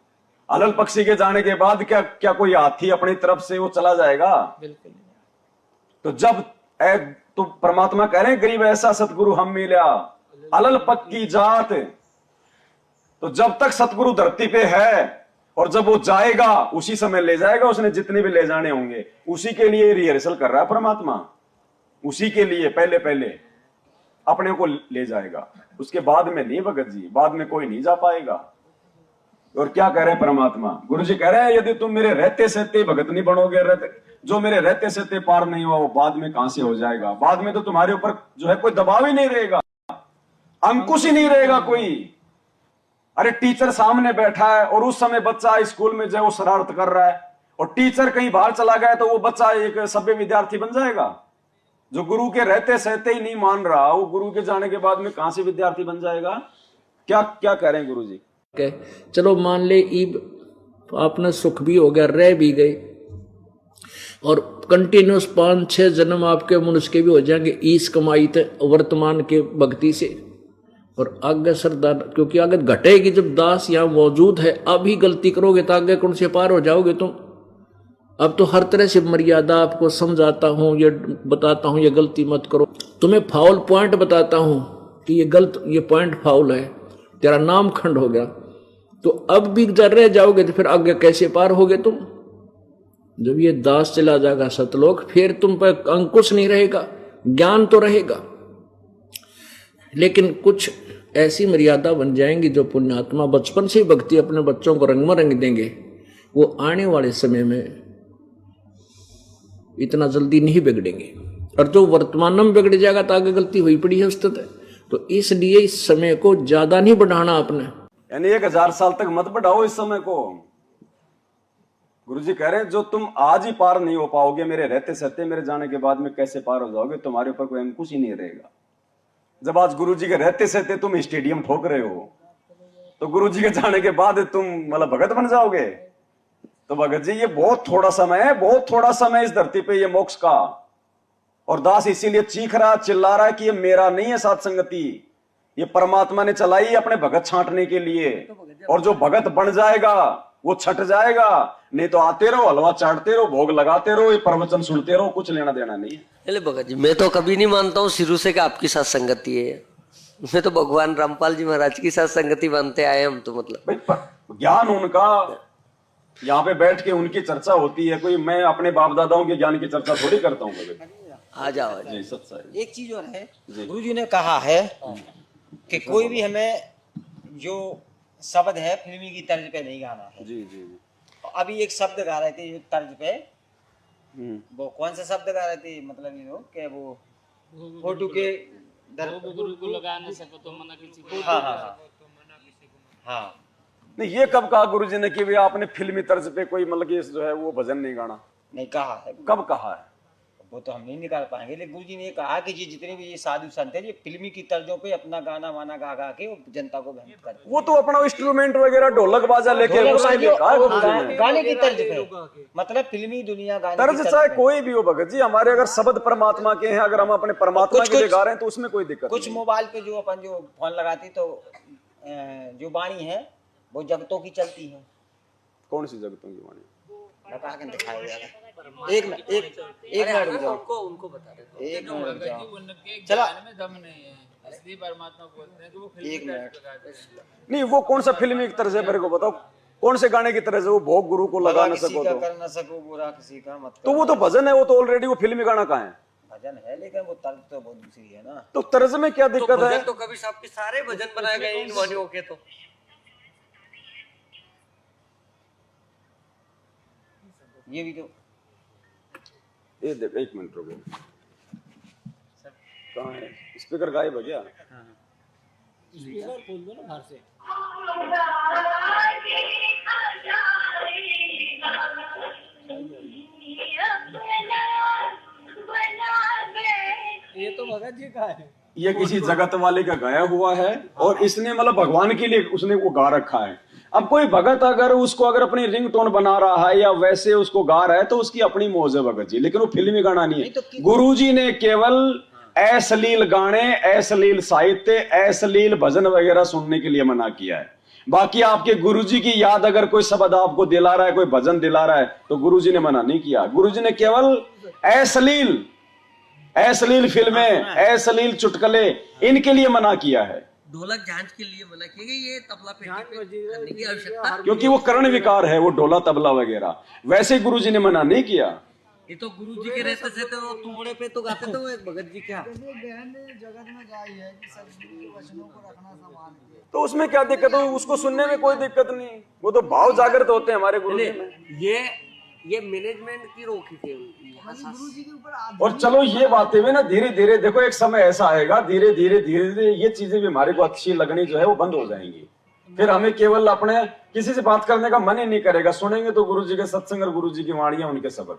अलल पक्षी के जाने के बाद क्या कोई हाथी अपनी तरफ से वो चला जाएगा? बिल्कुल। तो जब तो परमात्मा कह रहे हैं गरीब ऐसा सतगुरु हम मिला, अलल पक की जात। तो जब तक सतगुरु धरती पे है और जब वो जाएगा उसी समय ले जाएगा, उसने जितने भी ले जाने होंगे, उसी के लिए रिहर्सल कर रहा है परमात्मा, उसी के लिए पहले पहले अपने को ले जाएगा, उसके बाद में नहीं भगत जी, बाद में कोई नहीं जा पाएगा। और क्या कह रहे हैं परमात्मा? गुरु जी कह रहे हैं यदि तुम मेरे रहते सहते भगत नहीं बनोगे, जो मेरे रहते सहते पार नहीं हुआ वो बाद में कहां से हो जाएगा? बाद में तो तुम्हारे ऊपर जो है कोई दबाव ही नहीं रहेगा, अंकुश ही नहीं रहेगा कोई। अरे टीचर सामने बैठा है और उस समय बच्चा स्कूल में जो शरारत कर रहा है और टीचर कहीं बाहर चला गया तो वो बच्चा एक सभ्य विद्यार्थी बन जाएगा? जो गुरु के रहते सहते ही नहीं मान रहा, वो गुरु के जाने के बाद में कहां से विद्यार्थी बन जाएगा? क्या क्या कह रहे हैं गुरु जी? चलो मान ले ईब आपने सुख भी हो गया, रह भी गए, और कंटिन्यूस 5-6 जन्म आपके मनुष्य के भी हो जाएंगे ईस कमाई थे वर्तमान के भक्ति से। और आगे श्रद्धा, क्योंकि आगे घटेगी जब दास यहाँ मौजूद है। अभी गलती करोगे तो आगे कौन से पार हो जाओगे तुम? अब तो हर तरह से मर्यादा आपको समझाता हूं, ये बताता हूं ये गलती मत करो, तुम्हें फाउल पॉइंट बताता हूं कि ये गलत, ये पॉइंट फाउल है, तेरा नाम खंड हो गया। तो अब भी जर रह जाओगे तो फिर आगे कैसे पार होगे तुम? जब ये दास चला जाएगा सतलोक, फिर तुम पर अंकुश नहीं रहेगा, ज्ञान तो रहेगा, लेकिन कुछ ऐसी मर्यादा बन जाएंगी जो पुण्यात्मा बचपन से भक्ति अपने बच्चों को रंग में रंग देंगे, वो आने वाले समय में इतना जल्दी नहीं बिगड़ेंगे। और जो वर्तमान में बिगड़ जाएगा तो आगे गलती हुई पड़ी है उस तक। तो इसलिए इस समय को ज्यादा नहीं बढ़ाना आपने, यानी 1000 साल तक मत बढ़ाओ इस समय को। गुरुजी कह रहे हैं जो तुम आज ही पार नहीं हो पाओगे मेरे रहते सहते, मेरे जाने के बाद में कैसे पार हो जाओगे? तुम्हारे ऊपर कोई अंकुश ही नहीं रहेगा। जब आज गुरुजी के रहते सहते तुम स्टेडियम ठोक रहे हो, तो गुरुजी के जाने के बाद तुम मतलब भगत बन जाओगे? तो भगत जी ये बहुत थोड़ा समय है, बहुत थोड़ा समय इस धरती पे ये मोक्ष का। और दास इसीलिए चीख रहा, चिल्ला रहा है कि ये मेरा नहीं है साथ संगति, ये परमात्मा ने चलाई अपने भगत छांटने के लिए। और जो भगत बन जाएगा वो छट जाएगा, नहीं तो आते रहो, हलवा चाटते रहो, भोग लगाते रहो, ये प्रवचन सुनते रहो, कुछ लेना देना नहीं है। अरे भगत जी मैं तो कभी नहीं मानता हूँ शुरू से कि आपकी साथ संगति है, मैं तो भगवान रामपाल जी महाराज की साथ संगति मानते आए हम। तो मतलब ज्ञान उनका, यहाँ पे बैठ के उनकी चर्चा होती है, कोई मैं अपने बाप दादाओं के ज्ञान की चर्चा थोड़ी करता हूँ। आ जाओ जी सत्संग। एक चीज और है, गुरु जी ने कहा है कि कोई भी हमें जो शब्द है फिल्मी की तर्ज पे नहीं गाना है। जी जी जी। अभी एक शब्द गा रहे थे एक तर्ज पे, वो कौन सा शब्द गा रहे थे? मतलब ये लोग कि वो फोटो के वो गुरु को लगा ना सको तो मना किसी को। हाँ हाँ हाँ हाँ। नहीं, ये कब कहा गुरुजी ने कि भी आपने फिल्मी तर्ज पे कोई मतलब कि जो है वो भजन नहीं गाना? नहीं कहा है, कब कहा है? वो तो हम नहीं निकाल पाएंगे, लेकिन गुरुजी ने कहा कि ये जितने भी ये साधु संत हैं ये फिल्मी की तर्जों पे अपना गाना वाना गा गा के वो जनता को भ्रमित करते हैं। वो तो अपना इंस्ट्रूमेंट वगैरह ढोलक बाजा लेके ढोलक उसके लिए कहा है गुरुजी ने। गाने की तर्ज पे, मतलब फिल्मी दुनिया गाने की तर्ज तर्ज चाहे पे। कोई भी हो भगत जी, हमारे अगर शब्द परमात्मा के हैं, अगर हम अपने परमात्मा के लिए गा रहे हैं तो उसमें कोई दिक्कत कुछ नहीं। मोबाइल पे जो अपन जो फोन लगाती तो जो वाणी है वो जगतों की चलती है। कौन सी जगतों की वाणी? लगा के दिखाया जाएगा। एक मिनट रुक जाओ, उनको बता देते एक मिनट रुक भगत जी जाओ। उनके चला। ज्ञान में दम नहीं है, इसलिए परमात्मा बोलते हैं कि वो फिल्मी एक मिनट। तर्ज पे गाते हैं। नहीं, वो कौन सा फिल्मी की तरह से मेरे को बताओ, कौन से गाने की तरह से? वो भोग गुरु को लगा भला न किसी सको का तो कर न सको बुरा किसी का मत तो वो तो भजन है, वो तो ऑलरेडी वो फिल्मी गाना कहाँ है? भजन है, लेकिन वो तर्ज तो बहुत दूसरी है ना। तो तर्ज में क्या दिक्कत है? भजन तो कभी साहब के सारे भजन बनाए गए इन वाणियों के। तो ये भी तो ये देख, एक मिनट रुको, कहाँ है स्पीकर? गायब है क्या? स्पीकर खोल दो ना बाहर से। ये तो भगत जी का है। ये किसी जगत वाले का गाया हुआ है और इसने मतलब भगवान के लिए उसने वो गा रखा है। अब कोई भगत अगर उसको अगर अपनी रिंगटोन बना रहा है या वैसे उसको गा रहा है तो उसकी अपनी मौज है भगत जी, लेकिन वो फिल्मी गाना नहीं है। गुरुजी ने केवल अश्लील गाने, अश्लील साहित्य, अश्लील भजन वगैरह सुनने के लिए मना किया है। बाकी आपके गुरुजी की याद अगर कोई शब्द आपको दिला रहा है, कोई भजन दिला रहा है तो गुरुजी ने मना नहीं किया। गुरुजी ने केवल अश्लील फिल्में, अश्लील चुटकुले, इनके लिए मना किया है। ढोलक जांच के लिए मना किया गया, ये तबला पे करने की आवश्यकता। क्योंकि वो कर्ण विकार है, वो ढोला तबला वगैरह, वैसे गुरुजी ने मना नहीं किया। ये तो गुरु जी के रहते थे तो तुमड़े पे तो गाते थे वो एक भगत जी क्या। जगत में गाई है कि सदगुरु के वचनों को रखना समान है। तो उसमें क्या दिक्कत हो? उसको सुनने में कोई दिक्कत नहीं, वो तो भाव जागृत होते हैं हमारे गुरुजी में। ये मैनेजमेंट की रोकी थी गुरु जी के ऊपर और चलो ये बातें भी ना धीरे धीरे, देखो एक समय ऐसा आएगा धीरे धीरे ये चीजें भी हमारे को अच्छी लगनी जो है वो बंद हो जाएंगी। फिर हमें केवल अपने किसी से बात करने का मन ही नहीं करेगा। सुनेंगे तो गुरुजी के सत्संग और गुरुजी की वाणियां, उनके शब्द।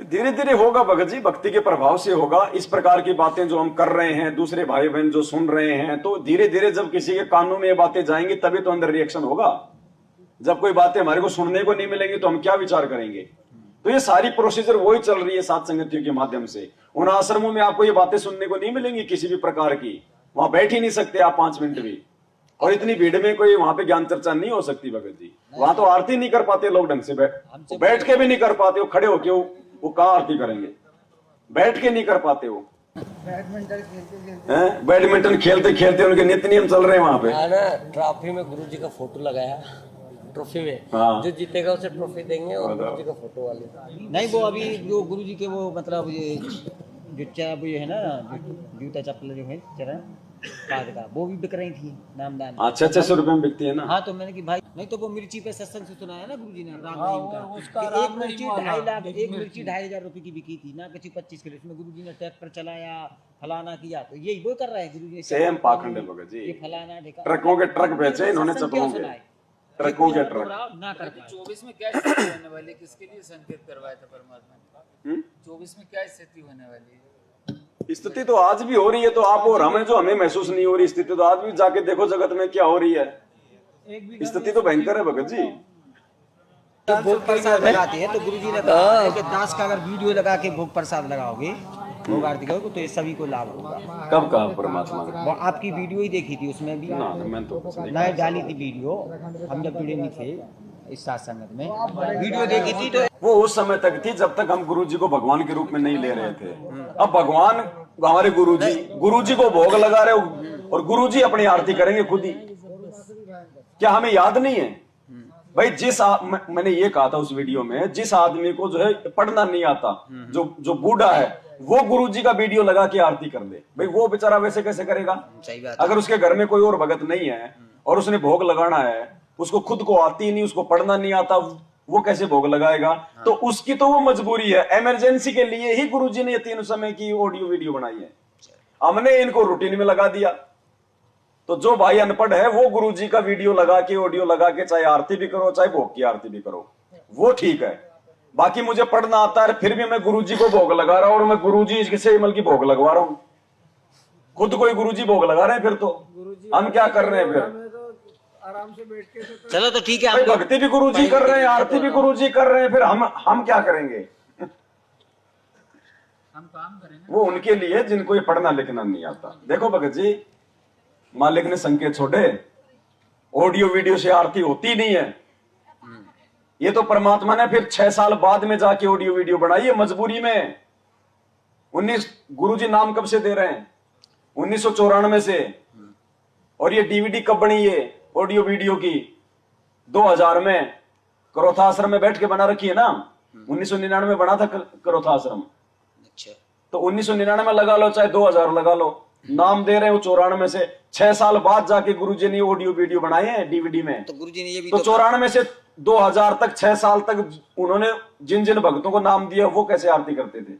धीरे धीरे होगा भगत जी, भक्ति के प्रभाव से होगा। इस प्रकार की बातें जो हम कर रहे हैं, दूसरे भाई बहन जो सुन रहे हैं, तो धीरे धीरे जब किसी के कानों में ये बातें जाएंगी तभी तो अंदर रिएक्शन होगा। जब कोई बातें हमारे को सुनने को नहीं मिलेंगी तो हम क्या विचार करेंगे? तो ये सारी प्रोसीजर वही चल रही है सात संगतियों के माध्यम से। उन आश्रमों में आपको ये बातें सुनने को नहीं मिलेंगी किसी भी प्रकार की, वहां बैठ ही नहीं सकते आप 5 मिनट भी। और इतनी भीड़ में कोई वहां पे ज्ञान चर्चा नहीं हो सकती भगत जी। वहां तो आरती नहीं कर पाते लोग ढंग से, बैठ के भी नहीं कर पाते। वो खड़े होके वो कहाँ आरती करेंगे? बैठ के नहीं कर पाते वो। बैडमिंटन खेलते खेलते उनके नित्य नियम चल रहे हैं वहां पे। ना ट्रॉफी में गुरु जी का फोटो लगाया, ट्रॉफी में जो जीतेगा उसे ट्रॉफी देंगे और गुरु जी का फोटो वाले। नहीं, वो अभी जो गुरु जी के वो मतलब ये जो ये है ना जूता चप्पल जो है चरण पाद का, वो भी बिक रही थी नामदान। अच्छा 600 रुपए में बिकती है ना। हाँ, तो मैंने कि भाई नहीं तो वो मिर्ची पे सत्संग से सुनाया ना गुरुजी ने राम रहीम का, उसका कि राम एक मिर्ची रहीम वाला। 2.5 लाख, एक मिर्ची 2,500 रुपए की बिकी थी ना, किसी 25 किलो। इसमें गुरुजी ने ट्रैक्टर चलाया, फलाना किया, तो यही वो कर रहे हैं गुरुजी। सेम पाखंड है भगत जी। ये फलाना ढिका, ट्रकों के ट्रक बेचे इन्होंने चप्पलों के, ट्रकों के ट्रक। ना कर पाए। 24 में क्या स्थिति होने वाली, किसके लिए संकेत करवाया था परमात्मा ने? 24 में क्या स्थिति होने वाली है? स्थिति तो आज भी हो रही है, तो आप और हमें जो हमें महसूस नहीं हो रही स्थिति, तो आज भी जाके देखो जगत में क्या हो रही है। स्थिति तो भयंकर है भगत जी। भोग प्रसाद लगाते हैं तो गुरुजी ने कहा है कि 10 का अगर वीडियो लगा के भोग प्रसाद लगाओगे, भोग आरती करोगे तो ये सभी को लाभ होगा। कब कहा परमात्मा ने? वो आपकी वीडियो ही देखी थी, उसमें भी ना मैं तो कुछ नहीं। नए डाली थी वीडियो। हम जब जुड़े नहीं थे इस साथ संगत में, वीडियो देखी थी तो वो उस समय तक थी जब तक हम गुरुजी को भगवान के रूप में नहीं ले रहे थे। अब भगवान हमारे गुरुजी को भोग लगा रहे हो और गुरुजी अपनी आरती करेंगे खुद ही। क्या हमें याद नहीं है भाई? मैंने ये कहा था उस वीडियो में, जिस आदमी को जो है पढ़ना नहीं आता, जो बूढ़ा है, वो गुरुजी का वीडियो लगा के आरती कर ले, भाई वो बेचारा वैसे कैसे करेगा? सही बात। अगर उसके घर में कोई और भगत नहीं है और उसने भोग लगाना है, उसको खुद को आती नहीं, उसको पढ़ना नहीं आता, वो कैसे भोग लगाएगा? हाँ। तो उसकी तो वो मजबूरी है। इमरजेंसी के लिए ही गुरुजी ने ये 3 समय की ऑडियो वीडियो बनाई है। हमने इनको रूटीन में लगा दिया। तो जो भाई अनपढ़ है वो गुरुजी का वीडियो लगा के, ऑडियो लगा के, चाहे आरती भी करो चाहे भोग की आरती भी करो, वो ठीक है। बाकी मुझे पढ़ना आता है, फिर भी मैं गुरुजी को भोग लगा रहा हूं, और मैं गुरुजी से मतलब की भोग लगवा रहा हूं। खुद कोई गुरुजी भोग लगा रहे हैं, फिर तो हम क्या कर रहे हैं? फिर आराम से बैठ के तो चलो तो ठीक है, भाई हम भक्ति भी गुरुजी कर रहे हैं, आरती भी गुरुजी कर रहे हैं, फिर हम क्या करेंगे? हम काम करें ना। वो उनके लिए जिनको ये पढ़ना लिखना नहीं आता। देखो भगत जी, मालिक ने संकेत छोड़े, ऑडियो वीडियो से आरती होती नहीं है। ये तो परमात्मा ने फिर 6 साल बाद में जाके ऑडियो वीडियो बनाई है, मजबूरी में। 19 गुरुजी नाम कब से दे रहे हैं? 1994 से। और ये डीवीडी कब बनी है ऑडियो वीडियो की? 2000 में करोथा आश्रम में बैठ के बना रखी है ना। 1999 में बना था करोथा आश्रम। अच्छा, तो 1999 लगा लो चाहे 2000 लगा लो, नाम दे रहे हो 94 से। 6 साल बाद जाके गुरुजी ने ऑडियो वीडियो बनाए हैं डीवीडी में। तो गुरुजी ने ये भी तो 94 से 2000 तक 6 साल तक उन्होंने जिन जिन भक्तों को नाम दिया वो कैसे आरती करते थे?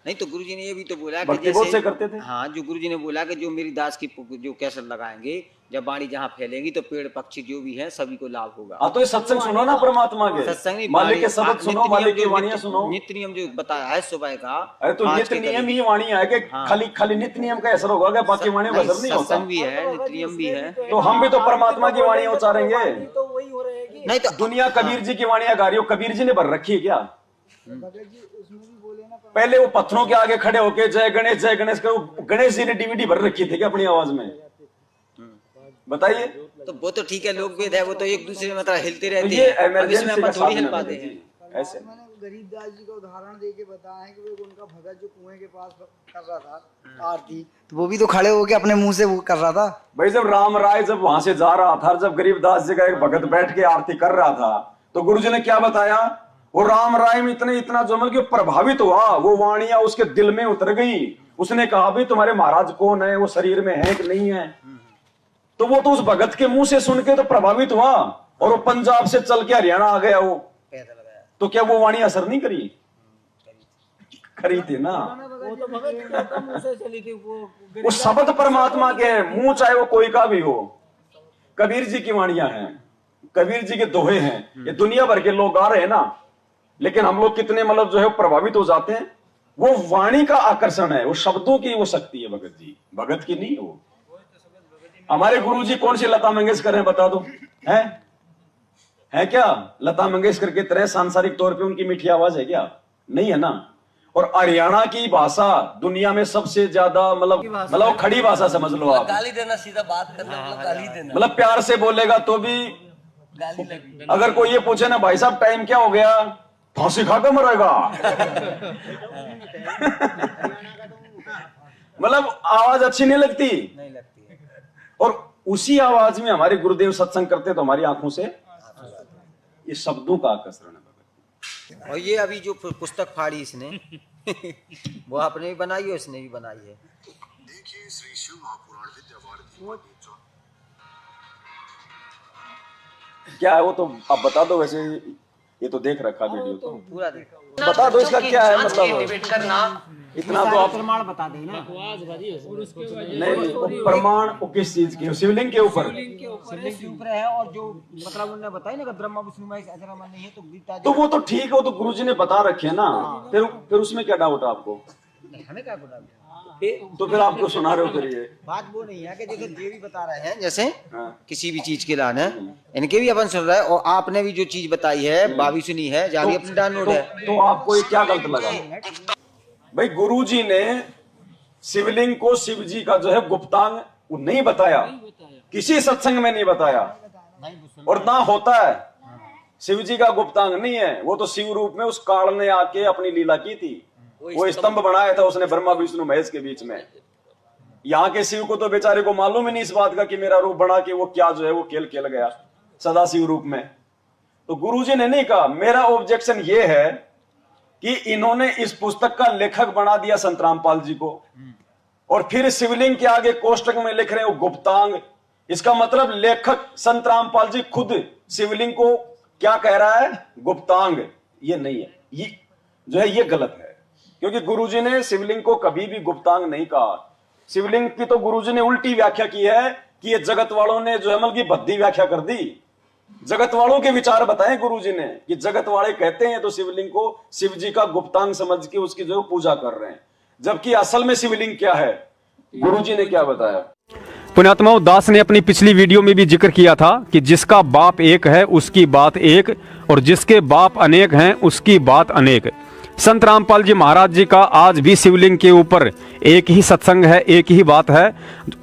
नहीं, तो गुरुजी ने ये भी तो बोला कि भक्ति बोध से करते थे। हाँ, जो गुरुजी ने बोला कि जो मेरी दास की जो कैसेट लगाएंगे, जब वाणी जहाँ फैलेंगी तो पेड़ पक्षी जो भी है सभी को लाभ होगा। हाँ, तो ये सत्संग सुनो ना परमात्मा के, सत्संग नहीं, मालिक के शब्द सुनो, मालिक की वाणियां सुनो। नित्य नियम जो बताया है सुबह का, अरे तो नित्य नियम ही वाणी है कि खाली नित्य नियम का असर होगा क्या? बाकी वाणियों का असर नहीं होता। सत्संग भी है, नित्य नियम भी है। तो हम भी तो परमात्मा की वाणियां उच्चारेंगे। तो वही हो रहेगी। नहीं तो दुनिया कबीर जी की वाणियां गा रही हो, कबीर जी ने भर रखी है क्या? भगत जी उसमें भी बोले ना, पहले वो पत्थरों के आगे खड़े होके जय गणेश का गणेश जी ने डीवीडी भर रखी थी क्या अपनी आवाज में? बताइए। तो वो तो ठीक है, लोग वेद है, वो तो एक दूसरे में मतलब हिलते तो रहते ये हैं। अब इसमें इमरजेंसी अपन का थोड़ी साधन हिल है पाते जी, हैं। ऐसे। मैंने गरीबदास जी का उदाहरण दे के बताया है कि वो उनका भगत जो कुएं के पास कर रहा था आरती, तो वो भी तो खड़े होके अपने मुंह से वो कर रहा था। भाई जब राम राय जब वहां से जा रहा था, जब गरीबदास जी का एक भगत बैठ के आरती कर रहा था, तो गुरुजी ने क्या बताया? वो राम राय में इतना जो मतलब प्रभावित हुआ, वो वाणियां उसके दिल में उतर गई। उसने कहा भाई तुम्हारे महाराज कौन है, वो शरीर में है कि नहीं है? तो वो तो उस भगत के मुंह से सुन के तो प्रभावित हुआ, और वो पंजाब से चल के हरियाणा आ गया वो। तो क्या वो वाणी असर नहीं करी? करी थी ना। वो तो भगत का मुंह से चली थी। वो शब्द परमात्मा के हैं, मुंह चाहे वो कोई का भी हो। कबीर जी की वाणियां हैं, कबीर जी के दोहे हैं, ये दुनिया भर के लोग गा रहे हैं ना। लेकिन हम लोग कितने मतलब जो है प्रभावित हो जाते हैं। वो वाणी का आकर्षण है, वो शब्दों की वो शक्ति है भगत जी, भगत की नहीं। वो हमारे गुरु जी कौन सी लता मंगेशकर हैं बता दो? है क्या लता मंगेशकर की तरह सांसारिक तौर पे उनकी मीठी आवाज है क्या? नहीं है ना। और हरियाणा की भाषा दुनिया में सबसे ज्यादा मतलब खड़ी भाषा समझ लो आप। गाली देना, सीधा बात करना मतलब गाली देना, मतलब प्यार से बोलेगा तो भी गाली लगती। अगर कोई ये पूछे ना भाई साहब टाइम क्या हो गया, फांसी खाकर मरेगा। मतलब आवाज अच्छी नहीं लगती। नहीं लगती है। और उसी आवाज में हमारे गुरुदेव सत्संग करते तो हमारी आंखों से ये शब्दों का आकर्षण है। और ये अभी जो पुस्तक फाड़ी इसने वो आपने भी बनाई है, उसने भी बनाई है। देखिए श्री शिव महापुराण विद्या क्या है वो तो आप बता दो। वैसे ये तो देख रखा वीडियो तो पूरा देखो। बता दो इसका क्या है मतलब। इतना तो आप प्रमाण बता देना। नहीं, वो प्रमाण वो किस चीज के? शिवलिंग के ऊपर ऊपर है, और जो मतलब उन्होंने बताया ना कि ब्रह्मा विष्णु महेश अजर अमर नहीं है, तो गीता तो वो तो ठीक है, वो तो गुरुजी ने बता रखे है ना। फिर उसमें क्या डाउट है आपको? हमें क्या पता। तो फिर आपको सुना रहे हो फिर ये बात वो नहीं है कि जैसे देवी बता रहे हैं, जैसे हाँ। किसी भी चीज के लान है, इनके भी अपन सुन रहे हैं, और आपने भी जो चीज बताई है भाभी सुनी है, जहाँ भी अपनी डाउनलोड है। तो आपको ये क्या गलत लगा? भाई गुरुजी ने शिवलिंग को शिव जी का जो है गुप्तांग वो नहीं बताया, किसी सत्संग में नहीं बताया, और ना होता है। शिव जी का गुप्तांग नहीं है, वो तो शिव रूप में उस काल ने आके अपनी लीला की थी। वो स्तंभ बनाया था उसने ब्रह्मा विष्णु महेश के बीच में। यहाँ के शिव को तो बेचारे को मालूम ही नहीं इस बात का कि मेरा रूप बना के वो क्या जो है वो खेल खेल गया सदा शिव रूप में। तो गुरुजी ने नहीं कहा। मेरा ऑब्जेक्शन ये है कि इन्होंने इस पुस्तक का लेखक बना दिया संत रामपाल जी को, और फिर शिवलिंग के आगे कोष्टक में लिख रहे हो गुप्तांग। इसका मतलब लेखक संत रामपाल जी खुद शिवलिंग को क्या कह रहा है? गुप्तांग। ये नहीं है, ये जो है ये गलत है, क्योंकि गुरुजी ने शिवलिंग को कभी भी गुप्तांग नहीं कहा। शिवलिंग की तो गुरुजी ने उल्टी व्याख्या की है कि ये जगत वालों ने जो है मतलब की भद्दी व्याख्या कर दी। जगत वालों के विचार बताए गुरुजी ने कि जगत वाले कहते हैं तो शिवलिंग को शिव जी का गुप्तांग समझ के उसकी जो पूजा कर रहे हैं, जबकि असल में शिवलिंग क्या है गुरुजी ने क्या बताया। पुण्यात्माओं, दास ने अपनी पिछली वीडियो में भी जिक्र किया था कि जिसका बाप एक है उसकी बात एक, और जिसके बाप अनेक हैं उसकी बात अनेक। संत रामपाल जी महाराज जी का आज भी शिवलिंग के ऊपर एक ही सत्संग है, एक ही बात है,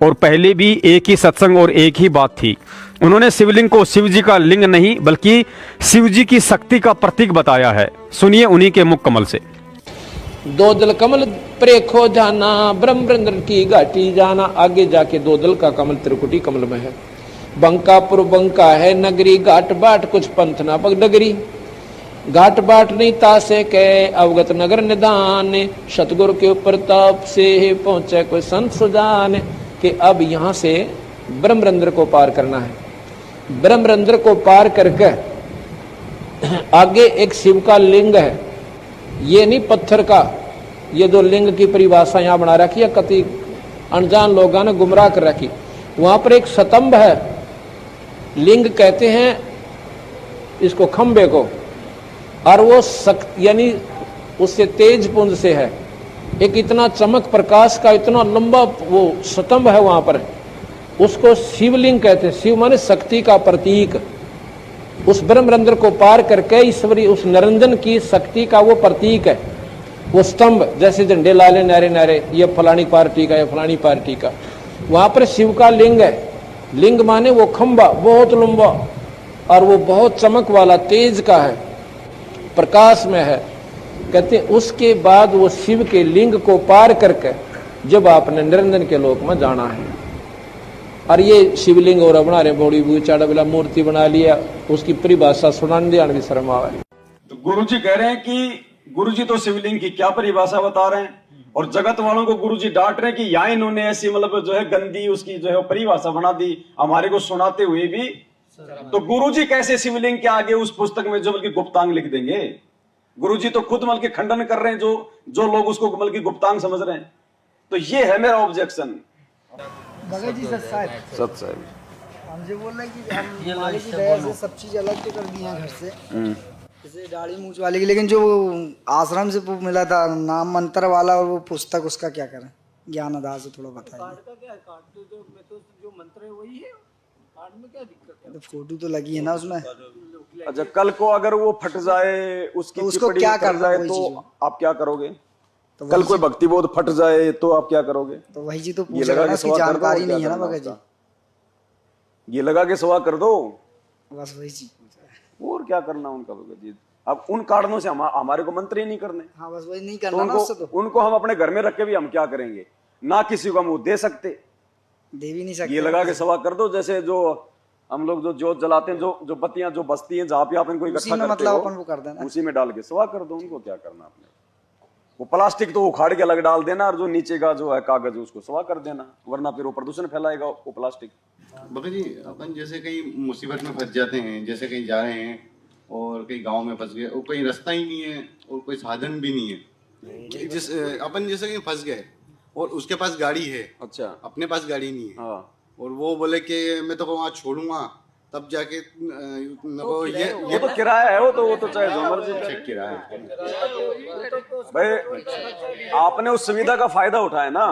और पहले भी एक ही सत्संग और एक ही बात थी। उन्होंने शिवलिंग को शिव जी का लिंग नहीं बल्कि शिव जी की शक्ति का प्रतीक बताया है। सुनिए उन्हीं के मुख कमल से। दो दल कमल प्रेखो जाना, ब्रह्मरंद्र की घाटी जाना। आगे जाके दो दल का कमल त्रिकुटी कमल में है। बंकापुर बंका है नगरी, घाट बाट कुछ पंथ ना पग डगरी। घाट बाट नहीं तासे के अवगत नगर निदान, सतगुरु के ऊपर ताप से पहुंचे कोई संत सुजान। कि अब यहाँ से ब्रह्मरंद्र को पार करना है। ब्रह्मरंद्र को पार करके आगे एक शिव का लिंग है, ये नहीं पत्थर का। ये जो लिंग की परिभाषा यहाँ बना रखी है, कति अनजान लोगों ने गुमराह कर रखी। वहां पर एक स्तंभ है, लिंग कहते हैं इसको खंबे को, और वो यानी उससे तेज पुंज से है। एक इतना चमक प्रकाश का इतना लंबा वो स्तंभ है वहां पर, उसको शिवलिंग कहते हैं। शिव माने शक्ति का प्रतीक। उस ब्रह्मरंध्र को पार करके ईश्वरी उस निरंजन की शक्ति का वो प्रतीक है। वो स्तंभ जैसे झंडे लाले नारे नारे, ये फलानी पार्टी का, ये फलानी पार्टी का। वहां पर शिव का लिंग है। लिंग माने वो खंबा बहुत लंबा, और वो बहुत चमक वाला तेज का है, प्रकाश में है। कहते उसके बाद वो शिव के लिंग को पार करके जब आपने निरंजन के लोक में जाना है। और ये शिवलिंग और बना रहे बड़ी बुई चाड़ा वाला मूर्ति बना लिया, उसकी परिभाषा सुनाने देने भी शर्म आवे। तो गुरुजी कह रहे हैं कि गुरुजी तो शिवलिंग की क्या परिभाषा बता रहे हैं, और जगत वालों को गुरुजी डांट रहे हैं कि यहाँ इन्होंने ऐसी मतलब जो है गंदी उसकी जो है परिभाषा बना दी हमारे को सुनाते हुए भी। तो गुरुजी कैसे शिवलिंग के आगे उस पुस्तक में जो बल्कि गुप्तांग लिख देंगे। गुरुजी तो खुद मतलब खंडन कर रहे हैं जो लोग उसको बल्कि गुप्तांग समझ रहे हैं। तो ये है मेरा ऑब्जेक्शन। भगत जी सच साहब हमसे बोल रहे हैं कि हम मालिक की दया से सब चीज अलग तो कर दी है घर से, जैसे दाढ़ी मूछ वाले की, लेकिन जो आश्रम से मिला था नाम मंत्र वाला और वो पुस्तक, उसका क्या करें? ज्ञान आधार से थोड़ा बताइए। कार्ड का क्या है? कार्ड तो जो मंत्र है वही है, कार्ड में क्या दिक्कत है? तो फोटो तो लगी है ना उसमें। अच्छा, कल को अगर वो फट जाए, उसकी तो उसको चिपड़ी क्या उतर करना, जाए वही तो चीज़। आप क्या करोगे? तो कल कोई भक्ति बोध फट जाए तो आप क्या करोगे? तो वही चीज तो ये पूछ लगा रहा ना, के उसकी सवा कर दो, जानकारी और क्या नहीं है ना करना भगत जी। उसका? ये लगा के सवा कर दो, बस वही चीज। और क्या करना उनका भगत जी। अब उन कारणों से हमारे को मंत्र ही नहीं करने, हाँ बस वही नहीं तो करना ना उससे। तो उनको हम अपने घर में रख के भी हम क्या करेंगे? ना किसी को हम वो दे सकते, दे भी नहीं सकते। ये लगा के सवा कर दो। जैसे जो हम लोग जो जोत जलाते हैं, जो बत्तियां जो बसती हैं, जहाँ पे आप इनको उसी इकट्ठा में करते मतलब हो, अपन वो कर देना। उसी में डाल के सवा कर दो। उनको क्या करना आपने? वो प्लास्टिक तो उखाड़ के अलग डाल देना, और जो नीचे का जो है कागज उसको सवा कर देना, वरना फिर वो प्रदूषण फैलाएगा वो प्लास्टिक। भगत जी, अपन जैसे कहीं मुसीबत में फंस जाते हैं, जैसे कहीं जा रहे हैं और कहीं गांव में फंस गए और कहीं रास्ता ही नहीं है और कोई साधन भी नहीं है, जिस अपन जैसे कहीं फंस गए और उसके पास गाड़ी है, अच्छा, अपने पास गाड़ी नहीं है, हाँ, और वो बोले कि मैं तो वहाँ छोड़ूंगा, तब जाके वो ये तो किराया है, वो तो चाहे जो मर्जी चेक किराया है। भाई आपने उस सुविधा का फायदा उठाया ना।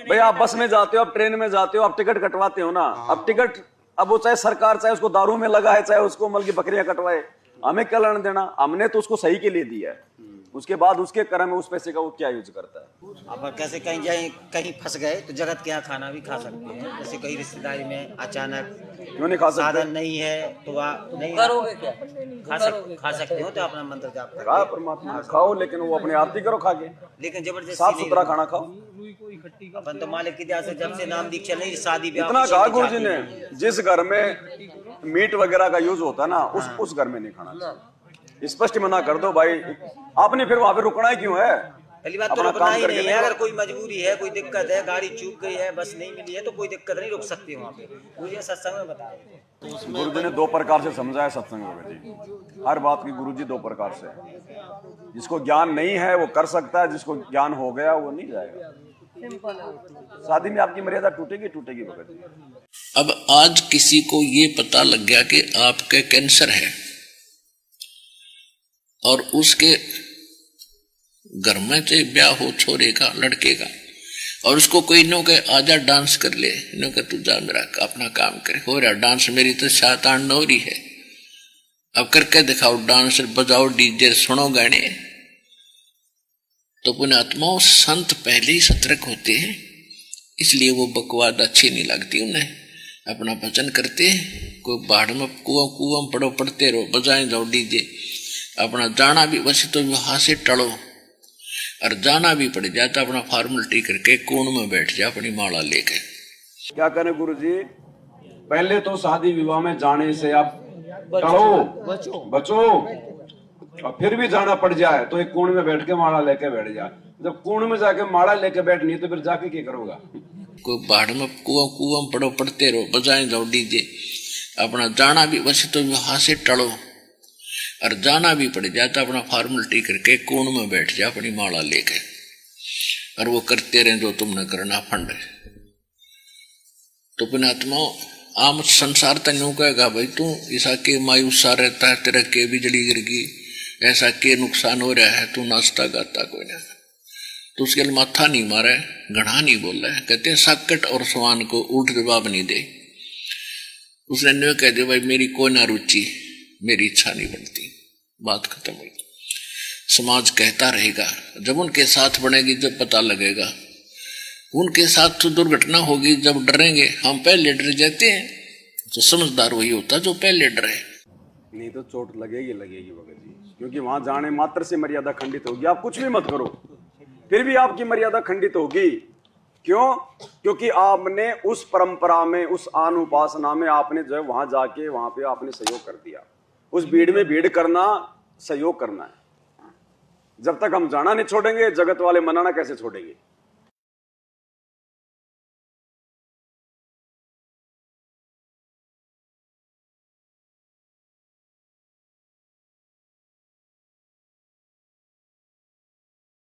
भाई आप बस में जाते हो, आप ट्रेन में जाते हो, आप टिकट कटवाते हो ना। अब टिकट, अब वो चाहे सरकार चाहे उसको दारू में लगाए, चाहे उसको मतलब की बकरियां कटवाए, हमें क्या लेना देना? हमने तो उसको सही के लिए दिया है। उसके बाद उसके कर्म में उस पैसे का वो क्या यूज करता है? अब कैसे कहीं जाए, कहीं फंस गए तो जगत के यहाँ खाना भी खा सकते हैं। जैसे कहीं रिश्तेदारी में अचानक क्यों नहीं खा सकते? साधन नहीं है तो वहाँ नहीं करोगे क्या? खा सकते हो तो अपना मंत्र जाप करो। खा परमात्मा खाओ, लेकिन वो अपनी आरती करो खा के, लेकिन जबरदस्ती साफ सुथरा खाना खाओ। अपन तो मालिक की दया से जब से नाम दीक्षा नहीं, शादी ब्याह इतना किसी कहा की गुरु जी जाती ने, नहीं है। जिस घर में मीट वगैरह का यूज होता है ना, उस घर में नहीं खाना चाहिए। स्पष्ट मना कर दो भाई। आपने फिर वहां पे रुकना ही क्यों है? पहली बात तो अपना रुकना काम ही करके नहीं है। निकलो। अगर कोई मजबूरी है, कोई दिक्कत है, गाड़ी चूक गई है, बस नहीं मिली है, तो कोई दिक्कत नहीं, रुक सकती है वहाँ पे। मुझे सत्संग में बताया गुरु जी ने दो प्रकार से समझाया सत्संग में जी। हर बात की गुरु जी दो प्रकार से। जिसको ज्ञान नहीं है वो कर सकता है, जिसको ज्ञान हो गया वो नहीं जाएगा। शादी में आपकी मर्यादा टूटेगी टूटेगी भगत जी। अब आज किसी को ये पता लग गया कि आपके कैंसर है और उसके घर में से ब्याह हो छोरे का लड़के का, और उसको कोई नो के आजा डांस कर ले, नो के तू जा मेरा अपना काम करे, हो रहा डांस, मेरी तो 7-8 नौरी है, अब करके दिखाओ डांस, बजाओ डीजे, सुनो गाने। तो पुण्यात्माओं, संत पहले ही सतर्क होते हैं, इसलिए वो बकवाद अच्छी नहीं लगती उन्हें, अपना भजन करते हैं। कोई बाढ़ में कुआं पड़ो, पड़ते रहो, बजाए जाओ डीजे, अपना जाना भी वैसे तो वहां से टलो, और जाना भी पड़ जाए तो अपना फॉर्मेलिटी करके कोण में बैठ जाए अपनी माला लेके। क्या करें गुरु जी, पहले तो शादी विवाह में जाने से आप बचो, और फिर भी जाना पड़ जाए तो एक कोण में बैठ के माला लेके बैठ जाए। जब कोण में जाके माला लेके बैठनी तो फिर जाके क्या करोगा? कोई बाढ़ में कुआं पड़ो, पड़ते रहो, बजाए जाओ डीजे, अपना जाना भी वैसे तो वहां से टलो, और जाना भी पड़ जाए तो अपना फॉर्मेलिटी करके कोण में बैठ जाए अपनी माला लेके, और वो करते रहे जो तुमने करना फंड। तो पुण्यात्मा, आम संसार तक यूं कहेगा भाई तू ऐसा के मायूसा रहता है, तेरा के बिजली गिर गई, ऐसा के नुकसान हो रहा है, तू नाचता गाता कोई ना, तो उसके लिए माथा नहीं मारा है, घड़ा नहीं बोल रहा है। कहते हैं साकट और सवान को उल्ट जवाब नहीं दे। उसने न्यू कह दिया भाई मेरी कोई ना रुचि, मेरी इच्छा नहीं बनती, बात खत्म हुई। समाज कहता रहेगा, जब उनके साथ बनेगी जब पता लगेगा, उनके साथ तो दुर्घटना होगी जब डरेंगे। हम पहले डर जाते हैं, तो समझदार वही होता जो पहले डरे। नहीं तो चोट लगेगी भगत जी, क्योंकि वहां जाने मात्र से मर्यादा खंडित होगी। आप कुछ भी मत करो, फिर भी आपकी मर्यादा खंडित होगी। क्यों? क्योंकि आपने उस परंपरा में, उस आन उपासना में आपने जो है वहां जाके वहां पे आपने सहयोग कर दिया। उस भीड़ में भीड़ करना सहयोग करना है। जब तक हम जाना नहीं छोड़ेंगे, जगत वाले मनाना कैसे छोड़ेंगे?